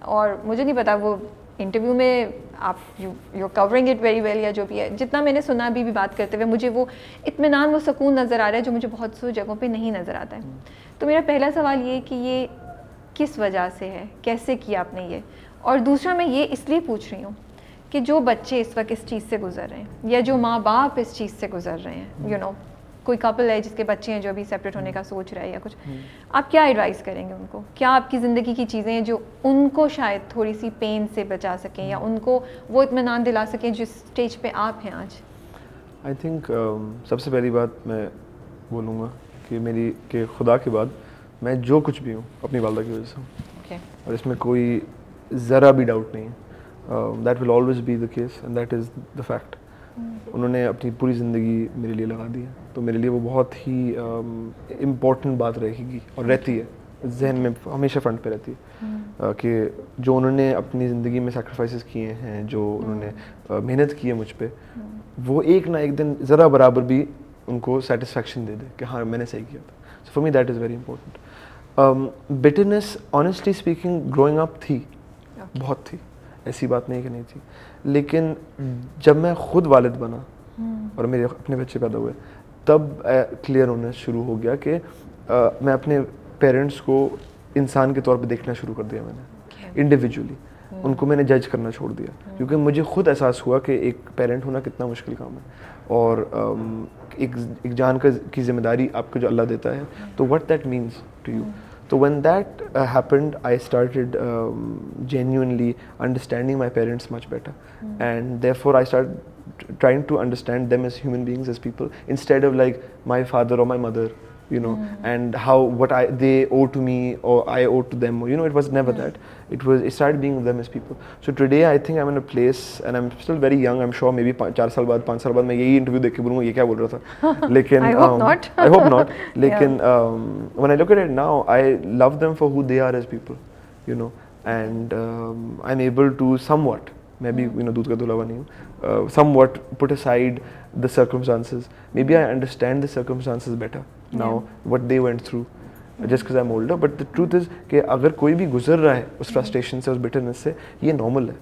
और मुझे नहीं पता वो इंटरव्यू में आप you covering it very well या जो भी है, जितना मैंने सुना अभी भी बात करते हुए, मुझे वो इत्मीनान, वो सुकून नज़र आ रहा है जो मुझे बहुत सी जगहों पे नहीं नज़र आता है। तो मेरा पहला सवाल ये कि ये किस वजह से है, कैसे किया आपने ये? और दूसरा मैं ये इसलिए पूछ रही हूँ कि जो बच्चे इस वक्त इस चीज़ से गुजर रहे हैं या जो माँ बाप इस चीज़ से गुजर रहे हैं, यू नो, कोई कपल है जिसके बच्चे हैं जो अभी सेपरेट होने का सोच रहा है या कुछ, आप क्या एडवाइस करेंगे उनको? क्या आपकी ज़िंदगी की चीज़ें हैं जो उनको शायद थोड़ी सी पेन से बचा सकें या उनको वो इत्मीनान दिला सकें जिस स्टेज पे आप हैं आज? आई थिंक सबसे पहली बात मैं बोलूँगा कि खुदा के बाद मैं जो कुछ भी हूँ अपनी वालदा की वजह से हूँ, और इसमें कोई ज़रा भी डाउट नहीं है। That will always be the case and that is the fact. उन्होंने अपनी पूरी ज़िंदगी मेरे लिए लगा दी है, तो मेरे लिए वो बहुत ही इम्पोर्टेंट बात रहेगी और रहती है, जहन में हमेशा फ्रंट पे रहती है कि जो उन्होंने अपनी ज़िंदगी में सैक्रिफाइसेस किए हैं, जो उन्होंने मेहनत की है मुझ पे, वो एक ना एक दिन ज़रा बराबर भी उनको सेटिस्फेक्शन दे दे कि हाँ मैंने सही किया था। So for me that is very important. Bitterness honestly speaking growing up थी, बहुत थी, ऐसी बात नहीं कि नहीं थी, लेकिन जब मैं खुद वालिद बना और मेरे अपने बच्चे पैदा हुए, तब क्लियर होना शुरू हो गया कि मैं अपने पेरेंट्स को इंसान के तौर पे देखना शुरू कर दिया मैंने, इंडिविजुअली उनको मैंने जज करना छोड़ दिया, क्योंकि मुझे खुद एहसास हुआ कि एक पेरेंट होना कितना मुश्किल काम है, और एक जान की जिम्मेदारी आपको जो अल्लाह देता है, तो what that means to you. So when that happened, I started genuinely understanding my parents much better, and therefore I started trying to understand them as human beings, as people, instead of like my father or my mother, you know, and how what they owe to me or I owe to them, you know, it was never that. It started being them as people. So today I think I'm in a place, and I'm still very young. I'm sure maybe 4 साल बाद 5 साल बाद मैं यही इंटरव्यू देख के बोलूँगा ये क्या बोल रहा था, लेकिन I hope not. I hope not. लेकिन when I look at it now, I love them for who they are as people, you know, and I'm able to somewhat, maybe you know दूध का धुला हुआ नहीं हूँ, somewhat put aside the circumstances. Maybe I understand the circumstances better now, what they went through, just because I'm older. But the truth is कि अगर कोई भी गुजर रहा है उस frustration से, उस bitterness से, ये normal है.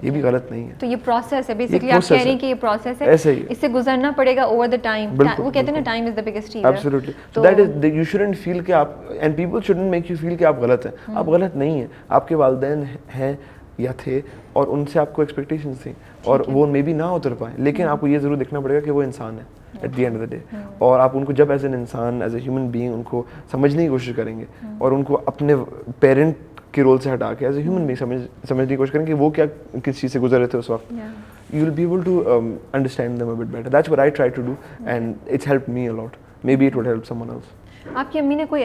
ये भी गलत नहीं है. तो ये प्रोसेस है बेसिकली, आप कह रही हैं कि ये प्रोसेस है, ऐसे ही इससे गुजरना पड़ेगा ओवर द टाइम. वो कहते हैं ना time is the biggest healer. Absolutely. So that is, you shouldn't feel कि आप, and people shouldn't make you feel कि आप गलत हैं. आप गलत नहीं हैं. आपके वालिदैन हैं या थे, और उनसे आपको एक्सपेक्टेशंस थी, और वो मे बी ना उतर पाए, लेकिन आपको ये ज़रूर देखना पड़ेगा कि वो इंसान है eight the end of the day. और आप उनको जब एज एन इंसान, एज ए ह्यूमन बीइंग उनको समझने की कोशिश करेंगे, और उनको अपने पेरेंट के रोल से हटा के एज ए ह्यूमन बीइंग समझने की कोशिश करेंगे कि वो क्या किस चीज़ से गुजर रहे थे उस वक्त, you will be able to understand them a bit better. That's what I try to do, and it's helped me a lot. Maybe it would help someone else. आपकी अम्मी ने कोई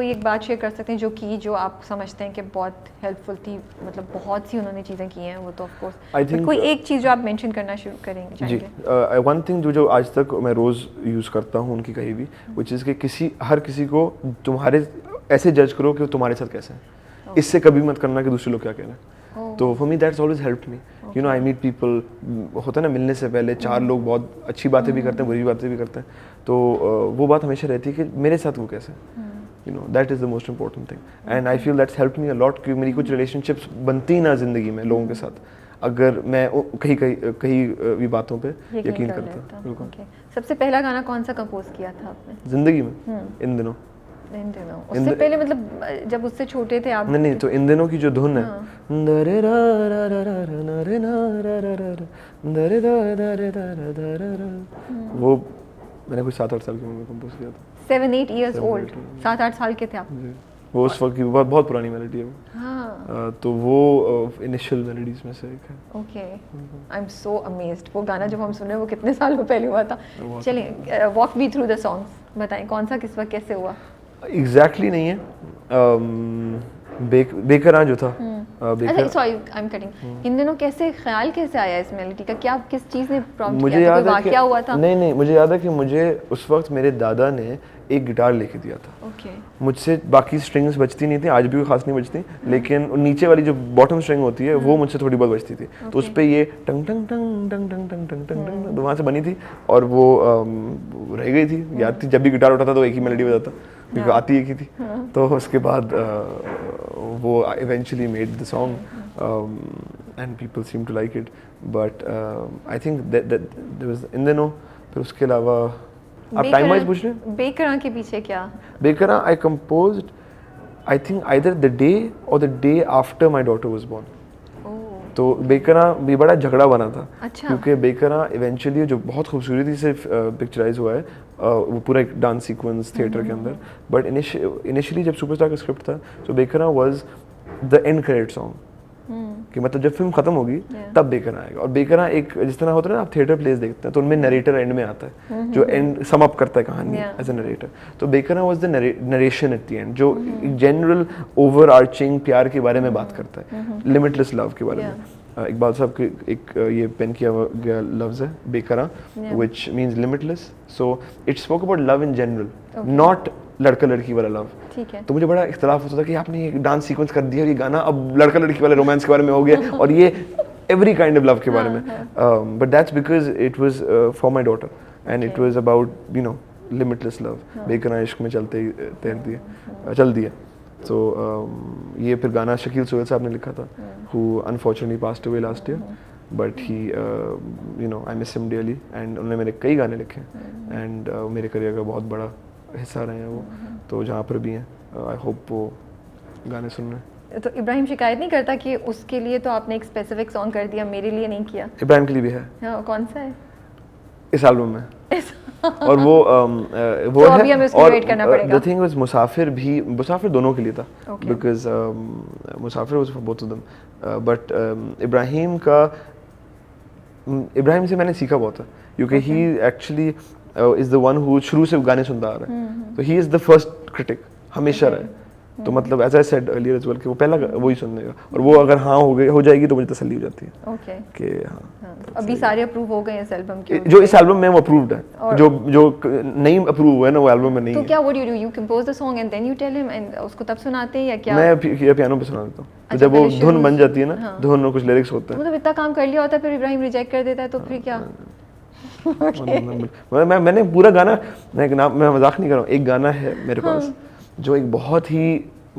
एक बात शेयर कर सकते हैं जो आप समझते हैं कि बहुत हेल्पफुल थी, मतलब बहुत सी उन्होंने चीज़ें की हैं वो तो ऑफ कोर्स, कोई एक चीज़ जो आप मेंशन करना शुरू करेंगे जी. वन थिंग जो आज तक मैं रोज़ यूज़ करता हूँ उनकी कहीं भी, which is कि हर किसी को तुम्हारे ऐसे जज करो कि तुम्हारे साथ कैसे है, इससे कभी मत करना कि दूसरे लोग क्या कह रहे हैं. तो for me that's always helped me. You know, I meet people, होता है ना मिलने से पहले 4 लोग बहुत अच्छी बातें भी करते हैं, बुरी बातें भी करते हैं, तो वो बात हमेशा रहती है कि मेरे साथ वो कैसे, you know, that is the most important thing. And I feel that's help me a lot, क्योंकि मेरी कुछ रिलेशनशिप्स बनती ना ज़िंदगी में लोगों के साथ अगर मैं कहीं भी बातों पे यकीन करता. बिल्कुल. सबसे पहला गाना कौन सा कंपोज किया था आपने ज़िंदगी में इन दिनों? उससे पहले मतलब जब उससे छोटे थे आप? नहीं, तो इन दिनों की जो धुन है, वो मैंने कुछ 7-8 साल की उम्र में कंपोज किया था. 7-8 इयर्स ओल्ड, 7-8 साल के थे आप? वो उस वक्त की बहुत पुरानी मेलोडी है वो. तो वो इनिशियल मेलोडीज में से एक है. Okay, I am so amazed. वो गाना जब हम सुने वो कितने साल पहले हुआ था. चलिए, walk me through the songs, बताएं कौन सा किस वक्त कैसे हुआ? एग्जैक्टली नहीं है. बेकरां जो था, अच्छा सॉरी आई एम कटिंग. इन दिनों कैसे कैसे आया इस मेलोडी का? क्या किस चीज़ ने प्रॉम्प्ट मुझे किया था? याद कोई है कि वाकया हुआ था? नहीं, मुझे याद है कि मुझे उस वक्त मेरे दादा ने एक गिटार लेके दिया था. ओके. मुझसे बाकी स्ट्रिंग्स बचती नहीं थी, आज भी खास नहीं बचती, लेकिन नीचे वाली जो बॉटम स्ट्रिंग होती है वो मुझसे थोड़ी बहुत बचती थी. तो उस पर ये टंग टंग टंग टंग टंग टंग टंग टंग, तो वहाँ से बनी थी, और वो रह गई थी. याद थी जब भी गिटार उठाता तो एक ही मेलोडी बजाता, क्योंकि आती एक ही थी. तो उसके बाद वो eventually made the song and people seem to like it. But I think that there was इन दिनों. फिर उसके अलावा आप टाइम वाइज पूछ रहे हैं? बेकरां के पीछे क्या? Bekaraan I composed I think either the day or the day after my daughter was born. तो बेकरां भी बड़ा झगड़ा बना था. अच्छा. क्योंकि बेकरां इवेंचुअली जो बहुत खूबसूरती से पिक्चराइज हुआ है, वो पूरा एक डांस सीक्वेंस थिएटर के अंदर. बट इनिशियली जब सुपरस्टार का स्क्रिप्ट था, तो Bekaraan was the end credit song, कि मतलब जब फिल्म खत्म होगी तब बेकरां आएगा. और बेकरां एक जिस तरह होता है ना, आप थिएटर प्लेस देखते हैं तो उनमें नरेटर एंड में आता है, जो एंड सम अप करता है कहानी एज अ नरेटर. तो Bekaraan was the narration at the end, जो जनरल ओवर आर्चिंग प्यार के बारे में बात करता है, लिमिटलेस लव के बारे में. इकबाल साहब के एक ये पेन किया गया लफ्ज है Bekaraan, which means limitless. So it spoke about love in general, not लड़का लड़की वाला लव. ठीक है. तो मुझे बड़ा इख्तलाफ होता था कि आपने ये डांस सीक्वेंस कर दिया और ये गाना अब लड़का लड़की वाले रोमांस के बारे में हो गया, और ये एवरी काइंड ऑफ लव के बारे में. But that's because it was for my daughter, and it was about you know limitless love. Bekaraan इश्क में चल दिए. तो ये फिर गाना शकील सोहेल साहब ने लिखा था, who unfortunately passed away last year, but he you know I miss him dearly, and उन्होंने मेरे कई गाने लिखे हैं, and मेरे करियर का बहुत बड़ा हिस्सा रहे हैं वो. तो जहाँ पर भी हैं, आई होप वो गाने सुन रहे हैं. तो इब्राहिम शिकायत नहीं करता कि उसके लिए तो आपने एक स्पेसिफिक सॉन्ग कर दिया, मेरे लिए नहीं किया? इब्राहिम के लिए भी है. हाँ, कौन सा है? इस एल्बम में. और वो तो अभी हमें उसको वेट करना पड़ेगा. द थिंग वाज मुसाफिर दोनों के लिए था, because Musafir was for both of them. But Ibrahim से मैंने सीखा बहुत है, क्योंकि he actually is the one who शुरू से गाने सुनता आ रहा है, तो he is the first critic हमेशा रहे। तो मतलब as I said earlier as well कि वो पहला वही सुनने का, और वो अगर हाँ हो जाएगी तो मुझे तसल्ली हो जाती है ओके कि हाँ। अभी सारे अप्रूव हो गए इस एल्बम के? जो इस एल्बम में वो अप्रूव्ड है, जो नहीं अप्रूव हुआ है ना वो एल्बम में नहीं तो है। क्या what you do, you compose the song and then you tell him and उसको तब सुनाते हैं या क्या? मैं पियानो पे सुना देता हूँ, तो अच्छा, जब वो पहले धुन शुरू बन जाती है ना, हाँ। धुन और कुछ लिरिक्स होते हैं। मतलब इतना काम कर लिया होता है फिर इब्राहिम रिजेक्ट कर देता है तो फिर क्या? मैंने पूरा गाना, मैं मजाक नहीं कर रहा हूँ, एक गाना है मेरे पास जो एक बहुत ही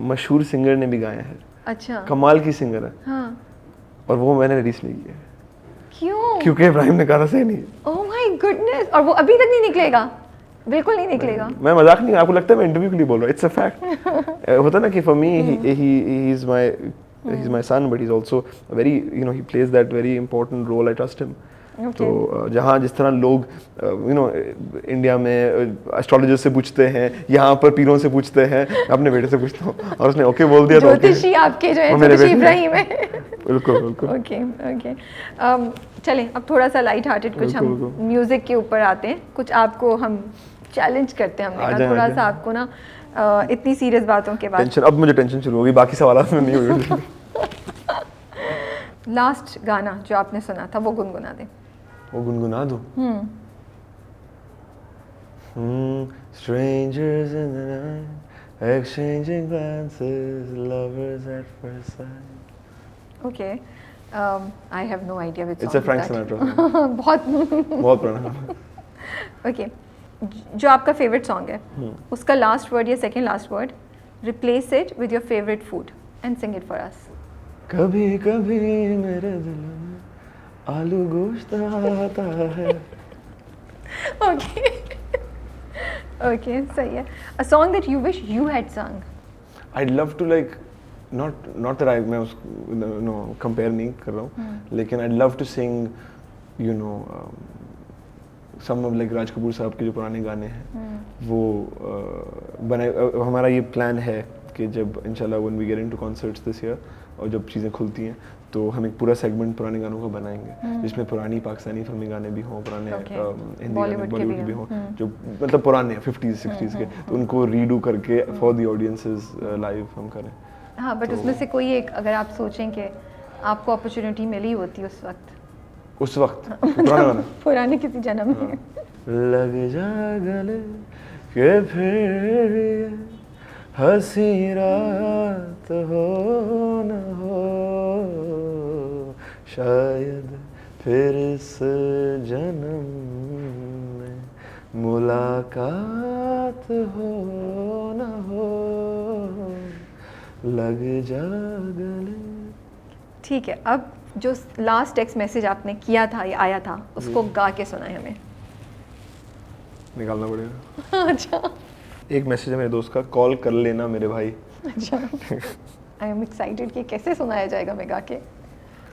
मशहूर सिंगर ने भी गाया है, अच्छा कमाल की सिंगर है, हाँ, और वो मैंने रिलीज नहीं किया है क्यों? क्योंकि इब्राहिम ने कहा सही नहीं है। ओह माय गुडनेस, और वो अभी तक नहीं निकलेगा? बिल्कुल नहीं निकलेगा। मैं मजाक नहीं, आपको लगता है मैं इंटरव्यू के लिए बोल रहा हूँ, इट्स अ फैक्ट। होता ना कि for me he is my son, but he is also very, you know, he plays that very important role, I trust him. तो जहाँ जिस तरह लोग यू नो इंडिया में एस्ट्रोलॉजर से पूछते हैं, यहाँ पर पीरों से पूछते हैं, अपने बेटे से पूछता हूँ, और उसने ओके बोल दिया तो ज्योतिषी आपके जो है ज्योतिषी इब्राहिम है। बिल्कुल बिल्कुल। ओके ओके, चलें अब थोड़ा सा लाइट हार्टेड कुछ हम म्यूजिक के ऊपर आते हैं, कुछ आपको हम चैलेंज करते हैं, हमने कहा थोड़ा सा आपको ना इतनी सीरियस बातों के बाद टेंशन, अब मुझे टेंशन शुरू हो गई, बाकी सवाल में नहीं हुई। लास्ट गाना जो आपने सुना था वो गुनगुना दें। वो गुनगुना दूं? Strangers in the night, exchanging glances, lovers at first sight. Okay, I have no idea which song It's a Frank is that. Sinatra. बहुत पुराना। Okay, जो आपका फेवरेट सॉन्ग है उसका लास्ट वर्ड या second last word, replace it with your favourite food and sing it for us. कभी कभी मेरे दिल में आलू गोश्त आता है। ओके ओके, सही है। A song that you wish you had संग। I'd love to like not that मैं उसको no compare नहीं कर रहा हूँ, लेकिन I'd love to sing, you know, some of like Raj Kapoor साहब के जो पुराने गाने हैं वो बने। हमारा ये प्लान है कि जब इंशाल्लाह when we get into concerts this year और जब चीज़ें खुलती हैं तो हम एक पूरा सेगमेंट पुराने गानों का बनाएंगे, जिसमें पुरानी पाकिस्तानी फिल्मी गाने भी हों, पुराने हिंदी गाने बॉलीवुड के भी हों, जो मतलब पुराने 50s 60s के, तो उनको रीडू करके फॉर द ऑडियंसेस लाइव हम करें। हाँ, बट उसमें से कोई एक अगर आप सोचें कि आपको अपॉर्चुनिटी मिली होती उस वक्त पुराना गाना पुराने किसी जन्म में। लग जा गले के फिर हंसी रात हो न हो, शायद फिर इस जन्म में मुलाकात हो न हो, लग जा गले। ठीक है, अब जो लास्ट टेक्स्ट मैसेज आपने किया था या आया था उसको गा के सुनाए हमें। निकालना पड़ेगा। अच्छा, एक मैसेज है मेरे दोस्त का, कॉल कर लेना मेरे भाई। अच्छा, आई एम एक्साइटेड कि कैसे सुनाया जाएगा मैं गा के।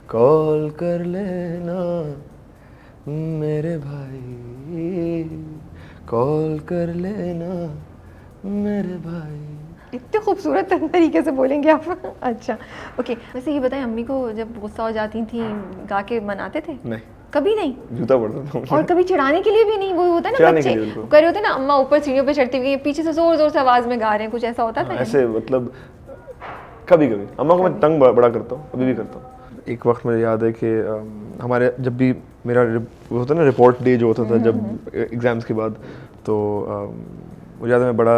कॉल कर लेना मेरे भाई, कॉल कर लेना मेरे भाई। इतने खूबसूरत तरीके से बोलेंगे आप। अच्छा ओके, वैसे ये बताएं, अम्मी को जब गुस्सा हो जाती थी गा के मनाते थे? नहीं, कभी नहीं, जूता पड़ता था। और कभी चिढ़ाने के लिए भी नहीं? वो होता है ना बच्चे कर रहे होते हैं ना, अम्मा ऊपर सीढ़ियों पे चढ़ती हुई पीछे से जोर जोर से आवाज में गा रहे हैं, कुछ ऐसा होता था? ऐसे मतलब कभी कभी अम्मा को मैं तंग बड़ा करता हूँ, अभी भी करता हूँ। एक वक्त मुझे याद है कि हमारे जब भी मेरा होता ना रिपोर्ट डे जो होता था जब एग्जाम्स के बाद, तो मुझे याद है मैं बड़ा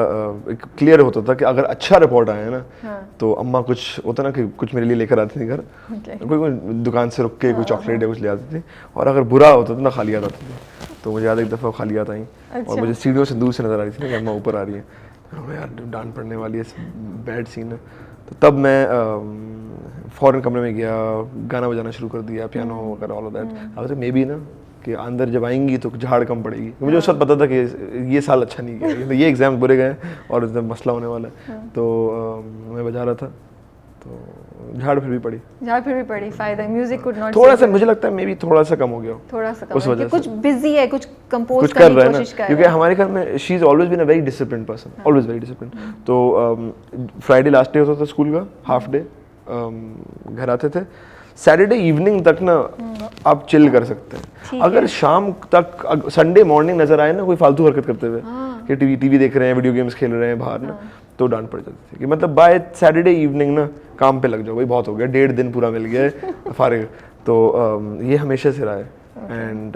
क्लियर होता था कि अगर अच्छा रिपोर्ट आया ना तो अम्मा कुछ होता ना कि कुछ मेरे लिए लेकर आती थी घर, कोई दुकान से रुक के कोई चॉकलेट या कुछ ले आती थी, और अगर बुरा होता था ना खाली आता थी। तो मुझे याद है एक दफ़ा खाली आता आई और मुझे सीढ़ियों से दूर से नज़र आ रही थी ना कि अम्मा ऊपर आ रही है, तो यार डांट पड़ने वाली है, बैड सीन है। तो तब मैं फ़ौरन कमरे में गया, गाना बजाना शुरू कर दिया, पियानो वगैरह ऑल ऑफ दैट। अब तो मे बी ना कि अंदर जब आएंगी तो झाड़ कम पड़ेगी। मुझे उस वक्त पता था कि ये साल अच्छा नहीं गया, ये एग्ज़ाम बुरे गए और उसमें मसला होने वाला है। तो मैं बजा रहा था तो झाड़ फिर भी पड़ी। फायदा म्यूजिक कुड नॉट, थोड़ा सा मुझे लगता है मे बी थोड़ा सा कम हो गया, थोड़ा सा कम उस वजह से कुछ बिजी है, कुछ कंपोज करने की कोशिश कर रहा है, क्योंकि हमारे घर में she is always been a very disciplined person, always very disciplined. तो फ्राइडे लास्ट डे होता था स्कूल का, हाफ डे घर आते थे, सैटरडे इवनिंग तक ना आप चिल कर सकते हैं। अगर शाम तक संडे मॉर्निंग नजर आए ना कोई फालतू हरकत करते हुए कि टीवी देख रहे हैं, वीडियो गेम्स खेल रहे हैं बाहर ना, तो डांट पड़ जाती थी कि मतलब बाय सैटरडे इवनिंग ना काम पे लग जाओ भाई, बहुत हो गया, 1.5 दिन पूरा मिल गया है फारिग। तो ये हमेशा से रहा है and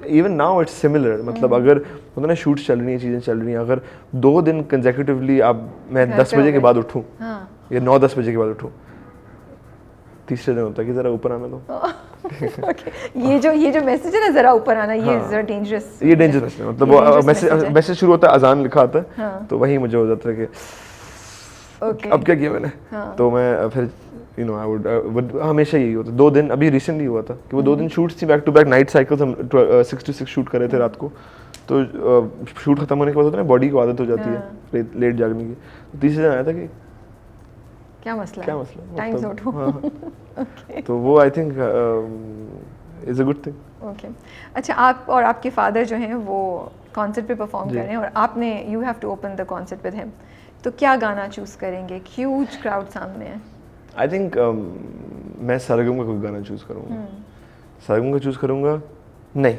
even now it's similar. मतलब अगर मतलब ना शूट्स चल रही हैं, चीज़ें चल रही हैं, अगर 2 दिन कंसेक्यूटिवली मैं 10 बजे के बाद उठूँ या 9-10 बजे के बाद उठूँ, तीसरे दिन होता है कि ज़रा ऊपर आना दो। ये जो मैसेज है ना जरा ऊपर आना, ये जरा डेंजरस, ये डेंजरस है। मतलब वो मैसेज शुरू होता है, अजान लिखा आता है, तो वही मुझे हो जाता है कि अब क्या किया मैंने। तो मैं फिर यू नो आई वुड हमेशा यही होता। 2 दिन अभी रिसेंटली हुआ था कि वो 2 दिन शूट्स थी back to back, night cycles, हम 6 to 6 शूट कर रहे थे रात को। तो शूट खत्म होने के बाद होता है ना बॉडी को आदत हो जाती है लेट जागने की। तो तीसरे दिन आया था कि क्या मसला टाइम से उठो। ओके, तो वो I think is a good thing. Okay, अच्छा आप और आपके फादर जो हैं वो कॉन्सर्ट पे परफॉर्म कर रहे हैं और आपने you have to open the concert with him, तो क्या गाना चूज करेंगे? ह्यूज क्राउड सामने है। आई थिंक मैं सरगम का कोई गाना चूज करूँगा। सरगम का चूज करूँगा नहीं,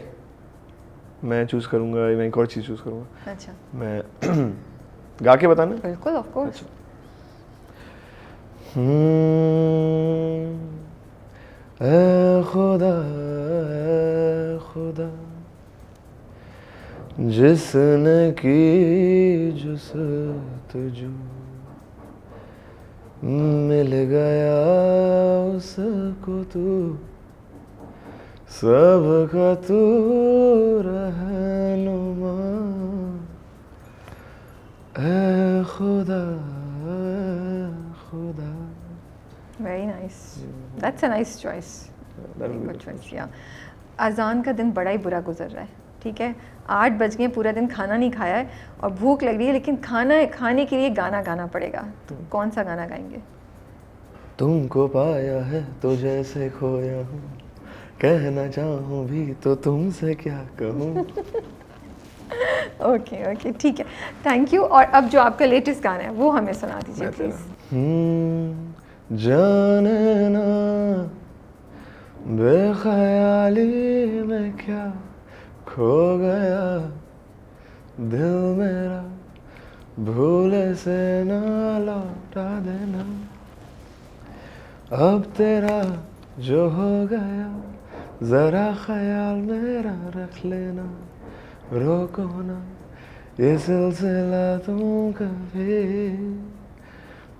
मैं चूज करूँगा, मैं एक और चीज़ चूज करूँगा। अच्छा, मैं गा के बताना? बिल्कुल, ऑफ कोर्स। ऐ खुदा जिसने की जुस्तजू मिल गया उसको तू, सबका तू रहनुमा। ऐ खुदा very nice, that's a nice choice, very good choice. या अजान का दिन बड़ा ही बुरा गुजर रहा है, ठीक है, 8 बज गए, पूरा दिन खाना नहीं खाया है और भूख लग रही है, लेकिन खाने के लिए गाना गाना पड़ेगा। तो कौन सा गाना गाएंगे? तुमको पाया है तो जैसे खोया हूँ, कहना चाहूँ भी तो तुमसे क्या कहूँ। ओके, ठीक है, थैंक यू। और अब जो आपका लेटेस्ट गाना है वो हमें सुना दीजिए प्लीज। जाने ना बेख्याली में क्या खो गया दिल मेरा, भूल से ना लौटा देना, अब तेरा जो हो गया जरा ख्याल मेरा रख लेना, रोको ना ये सिलसिला तुम कभी,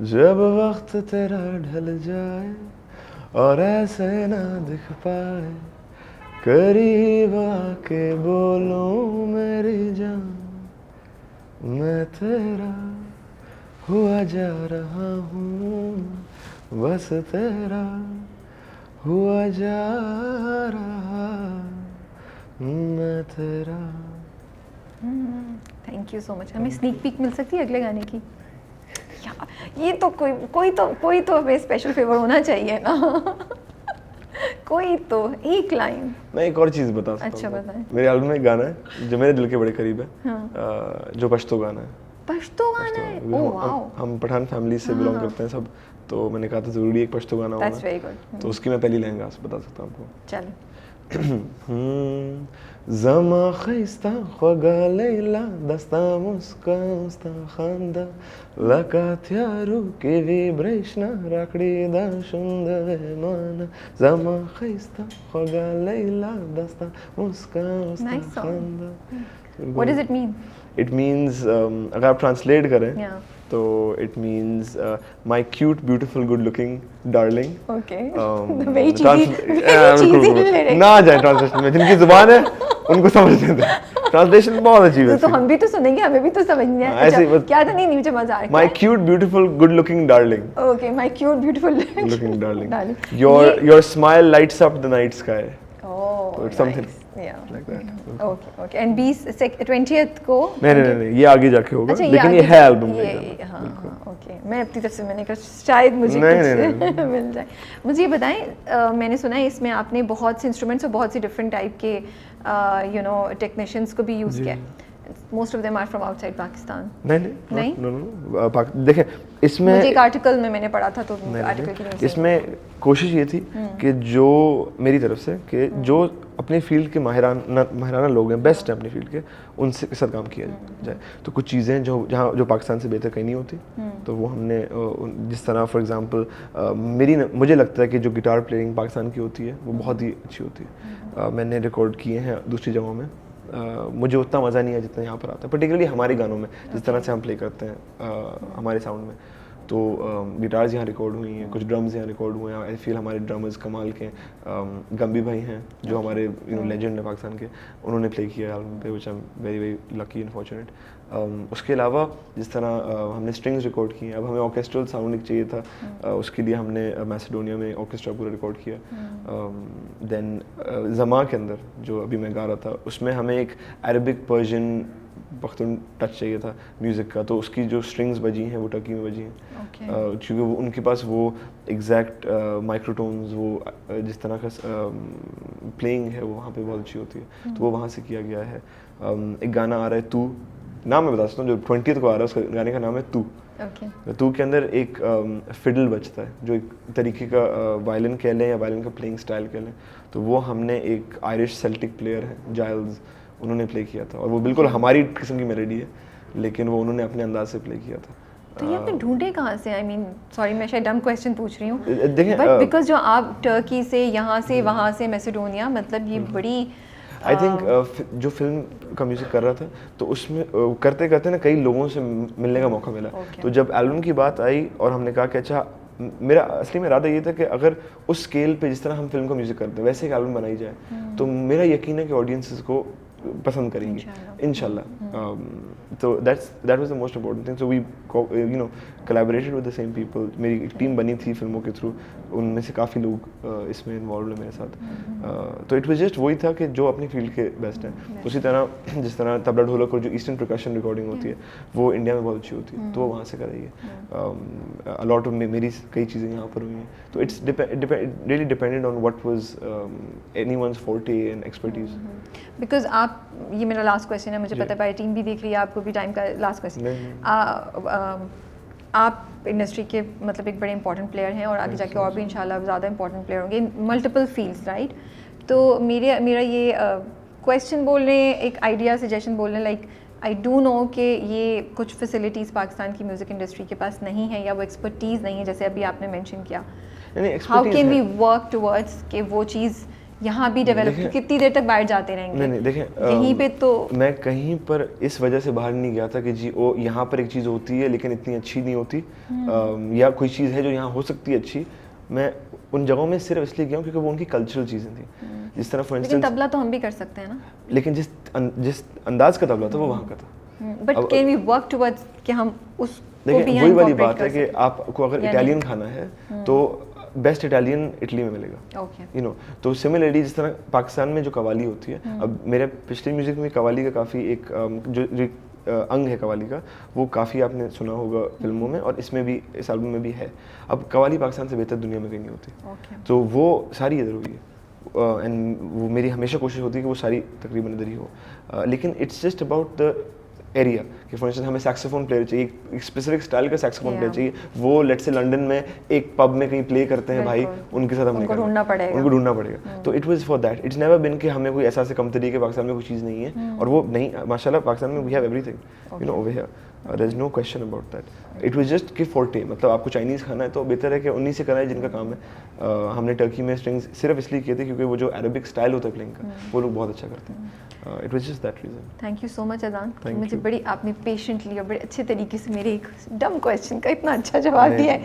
जब वक्त तेरा ढल जाए और ऐसे ना दिख पाए, करीब आके बोलूं मेरी जान, मैं तेरा हुआ जा रहा हूँ, बस तेरा हुआ जा रहा मैं तेरा। Thank you so much. हमें स्नीक पीक मिल सकती है अगले गाने की? ये तो कोई तो हमें स्पेशल फेवर होना चाहिए ना। कोई तो एक लाइन। मैं एक और चीज़ बता सकता हूँ। अच्छा बताएं। मेरे एल्बम में एक गाना है जो मेरे दिल के बड़े करीब है, जो पश्तो गाना है। पश्तो गाना है? Oh wow. हम पठान फैमिली से बिलोंग करते हैं सब, तो मैंने कहा था ज़रूरी एक पश्तो गाना होगा। That's very good. तो उसकी मैं पहली लाइन बता सकता हूँ आपको। चलो। Zama khista khoga leila dasta muska khanda lakatyaru ki vibreshna rakdi da shundar mana, Zama khista khoga leila dasta muska khanda। What does it mean? It means अगर आप ट्रांसलेट करें तो it means my cute beautiful good looking darling। Okay। very cheesy lyric। ना जाए ट्रांसलेशन में, जिनकी जुबान है उनको समझने दो। ट्रांसलेशन बहुत अच्छी है। तो हम भी तो सुनेंगे, हमें भी तो समझना है। अच्छा, क्या था? नहीं मुझे मजा आ रहा है। My cute beautiful good looking darling। Okay, my cute beautiful looking darling। Your smile lights up the night sky। Oh, so it's something like that। Okay। And 20th को? नहीं, ये आगे जाके होगा। अच्छा, लेकिन ये है एल्बम में। हाँ, ओके। मैं अपनी तरफ से मैंने कहा शायद मुझे कुछ मिल जाए। मुझे ये बताएं, मैंने सुना है इसमें आपने बहुत से इंस्ट्रूमेंट्स और बहुत सी डिफरेंट टाइप के टेक्नीशियंस को भी यूज़ किया। Most of them are from outside Pakistan. नहीं नो देखें इसमें मुझे एक आर्टिकल में मैंने पढ़ा था, तो आर्टिकल की न्यूज़ इसमें कोशिश ये थी कि जो मेरी तरफ से कि जो अपने फील्ड के माहिराना लोग हैं, बेस्ट हैं अपनी फील्ड के, उनसे के साथ काम किया जाए। तो कुछ चीज़ें जो पाकिस्तान से बेहतर कहीं नहीं होती, तो वो हमने जिस तरह फॉर एग्जांपल मुझे लगता है कि जो गिटार प्लेइंग पाकिस्तान की होती है वो बहुत ही अच्छी होती है। मैंने रिकॉर्ड किए हैं दूसरी जगहों में, मुझे उतना मज़ा नहीं है जितना यहाँ पर आता है, पर्टिकुलरली हमारे गानों में जिस तरह से हम प्ले करते हैं हमारे साउंड में। तो गिटार्स यहाँ रिकॉर्ड हुई हैं, कुछ ड्रम्स यहाँ रिकॉर्ड हुए हैं। आई फील हमारे ड्रमर्स कमाल के गम्बी भाई हैं जो हमारे लेजेंड हैं पाकिस्तान के, उन्होंने प्ले किया एल्बम पे, which I am very very lucky and fortunate. उसके अलावा जिस तरह हमने स्ट्रिंग्स रिकॉर्ड किए हैं, अब हमें ऑर्केस्ट्रल साउंड चाहिए था, उसके लिए हमने मैसेडोनिया में ऑर्केस्ट्रा पूरा रिकॉर्ड किया। देन ज़मा के अंदर जो अभी मैं गा रहा था, उसमें हमें एक अरबिक पर्शियन पख्तून टच चाहिए था म्यूज़िक का, तो उसकी जो स्ट्रिंग्स बजी हैं वो टर्की में बजी हैं, क्योंकि वो उनके पास वो एग्जैक्ट माइक्रोटोन्स, वो जिस तरह का प्लेइंग है वो वहाँ पे बहुत अच्छी होती है, तो वो वहाँ से किया गया है। एक गाना आ रहा है तू, नाम मैं बता सकता हूँ, जो 20th को आ रहा है, उसका गाने का नाम है तू। तू के अंदर एक फिडल बजता है जो एक तरीके का वायलिन कह लें या वायलिन का प्लेइंग स्टाइल कह लें, तो वो हमने एक आयरिश सेल्टिक प्लेयर है जाइल्स, उन्होंने प्ले किया था, और वो बिल्कुल हमारी किस्म की मेलोडी है, लेकिन वो उन्होंने अपने अंदाज से प्ले किया था। तो ये आपने ढूंढे कहाँ से? आई मीन सॉरी मैं शायद डम क्वेश्चन पूछ रही हूँ, देखें बट बिकॉज जो आप टर्की से, यहाँ से, वहाँ से, मैसेडोनिया, मतलब ये बड़ी आई थिंक जो फिल्म का म्यूज़िक कर रहा था, तो उसमें करते करते ना कई लोगों से मिलने का मौका मिला। तो जब एल्बम की बात आई और हमने कहा कि अच्छा, मेरा असली में इरादा ये था कि अगर उस स्केल पे जिस तरह हम फिल्म का म्यूज़िक करते हैं वैसे एक एल्बम बनाई जाए, तो मेरा यकीन है कि ऑडियंसेस को पसंद करेंगी इंशाल्लाह। तो that was the most important thing. So we collaborated with the same people. मेरी एक टीम बनी थी फिल्मों के थ्रू, उनमें से काफ़ी लोग इसमें इन्वॉल्व हैं मेरे साथ। तो इट वाज जस्ट वही था कि जो अपनी फील्ड के बेस्ट हैं, उसी तरह जिस तरह तबला ढोलक और जो ईस्टर्न परकशन रिकॉर्डिंग होती है वो इंडिया में बहुत अच्छी होती है, तो वो वहाँ से कराई है। अलॉट ऑफ मेरी कई चीज़ें यहाँ पर हुई हैं, तो it's really depended on what was anyone's forte and expertise. Because आप, ये मेरा लास्ट क्वेश्चन है, मुझे पता है भाई टीम भी देख रही है, आपको भी टाइम का लास्ट क्वेश्चन। आप इंडस्ट्री के मतलब एक बड़े इंपॉर्टेंट प्लेयर हैं, और आगे जाके और भी इंशाल्लाह ज़्यादा इंपॉर्टेंट प्लेयर होंगे इन मल्टीपल फील्ड्स, राइट? तो मेरा ये क्वेश्चन बोलने, एक आइडिया सजेशन बोलने, लाइक आई डू नो कि ये कुछ फैसिलिटीज़ पाकिस्तान की म्यूज़िक इंडस्ट्री के पास नहीं है, या वो एक्सपर्टीज़ नहीं है, जैसे अभी आपने मेंशन किया। How can we work towards कि वो चीज़ यहाँ भी डेवलप, कितनी देर तक बाहर जाते रहेंगे? नहीं देखें, यहीं पे तो मैं कहीं पर इस वजह से बाहर नहीं गया था कि जी वो यहाँ पर एक चीज़ होती है लेकिन इतनी अच्छी नहीं होती, या कोई चीज़ है जो यहाँ हो सकती है अच्छी। मैं उन जगहों में सिर्फ इसलिए गया हूँ क्योंकि वो उनकी कल्चरल चीज़ें थी। जिस तरह फॉर इंस्टेंस, तबला तो हम भी कर सकते हैं ना, लेकिन जिस अंदाज का तबला था वो वहाँ का था। But can we work towards कि हम उस देखिए वही वाली बात है कि आपको अगर इटालियन खाना है तो बेस्ट इटालियन इटली में मिलेगा, यू नो। तो सिमिलरली जिस तरह पाकिस्तान में जो कवाली होती है, अब मेरे पिछले म्यूजिक में कवाली का काफ़ी एक जो अंग है कवाली का, वो काफ़ी आपने सुना होगा फिल्मों में, और इसमें भी, इस एल्बम में भी है। अब कवाली पाकिस्तान से बेहतर दुनिया में कहीं नहीं होती, तो वो सारी इधर हुई है, एंड वो मेरी हमेशा कोशिश होती है कि वो सारी तकरीबन इधर ही हो। लेकिन it's just about the area कि फॉर इंस्टेंस हमें सैक्सोफोन प्लेयर चाहिए, एक स्पेसिफिक स्टाइल का सैक्सोफोन प्लेयर चाहिए, वो लेट्स से लंदन में एक पब में कहीं प्ले करते हैं भाई, उनके साथ हमने ढूंढना पड़ेगा। तो it was for that, it's never been कि हमें कोई ऐसा से कम तरीके पाकिस्तान में कोई चीज़ नहीं है, और वो नहीं, माशाल्लाह पाकिस्तान में we have everything, you know, over here there is no question about that. It was just कि फोर्टे, मतलब आपको चाइनीज़ खाना है तो बेहतर है कि उन्हीं से कराए जिनका काम है। हमने टर्की में स्ट्रिंग्स सिर्फ इसलिए किए थे क्योंकि वो जो अरबिक स्टाइल होता है प्लेइंग का, वो लोग बहुत अच्छा करते हैं। It was just that reason. Thank you so much Azaan, मुझे बड़ी आपने पेशेंटली और बड़े अच्छे तरीके से मेरे एक डम क्वेश्चन का इतना अच्छा जवाब दिया है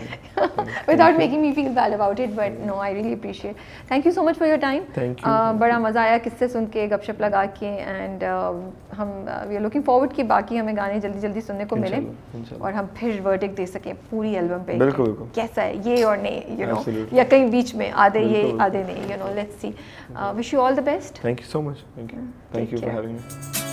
without making me feel bad about it, but no I really appreciate. Thank you so much for your time. बड़ा मज़ा आया किससे सुन के, गपशप लगा के, एंड हम वी आर लुकिंग फॉरवर्ड कि बाकी हमें गाने जल्दी जल्दी सुनने को मिले और हम फिर वर्डिक्ट दे सकें पूरी एल्बम पे, बिल्कुल कैसा है ये और नहीं, यू नो, या कहीं बीच में आधे ये आधे नहीं, you know, let's see. Wish you all the best. Thank you so much, thank you for having me.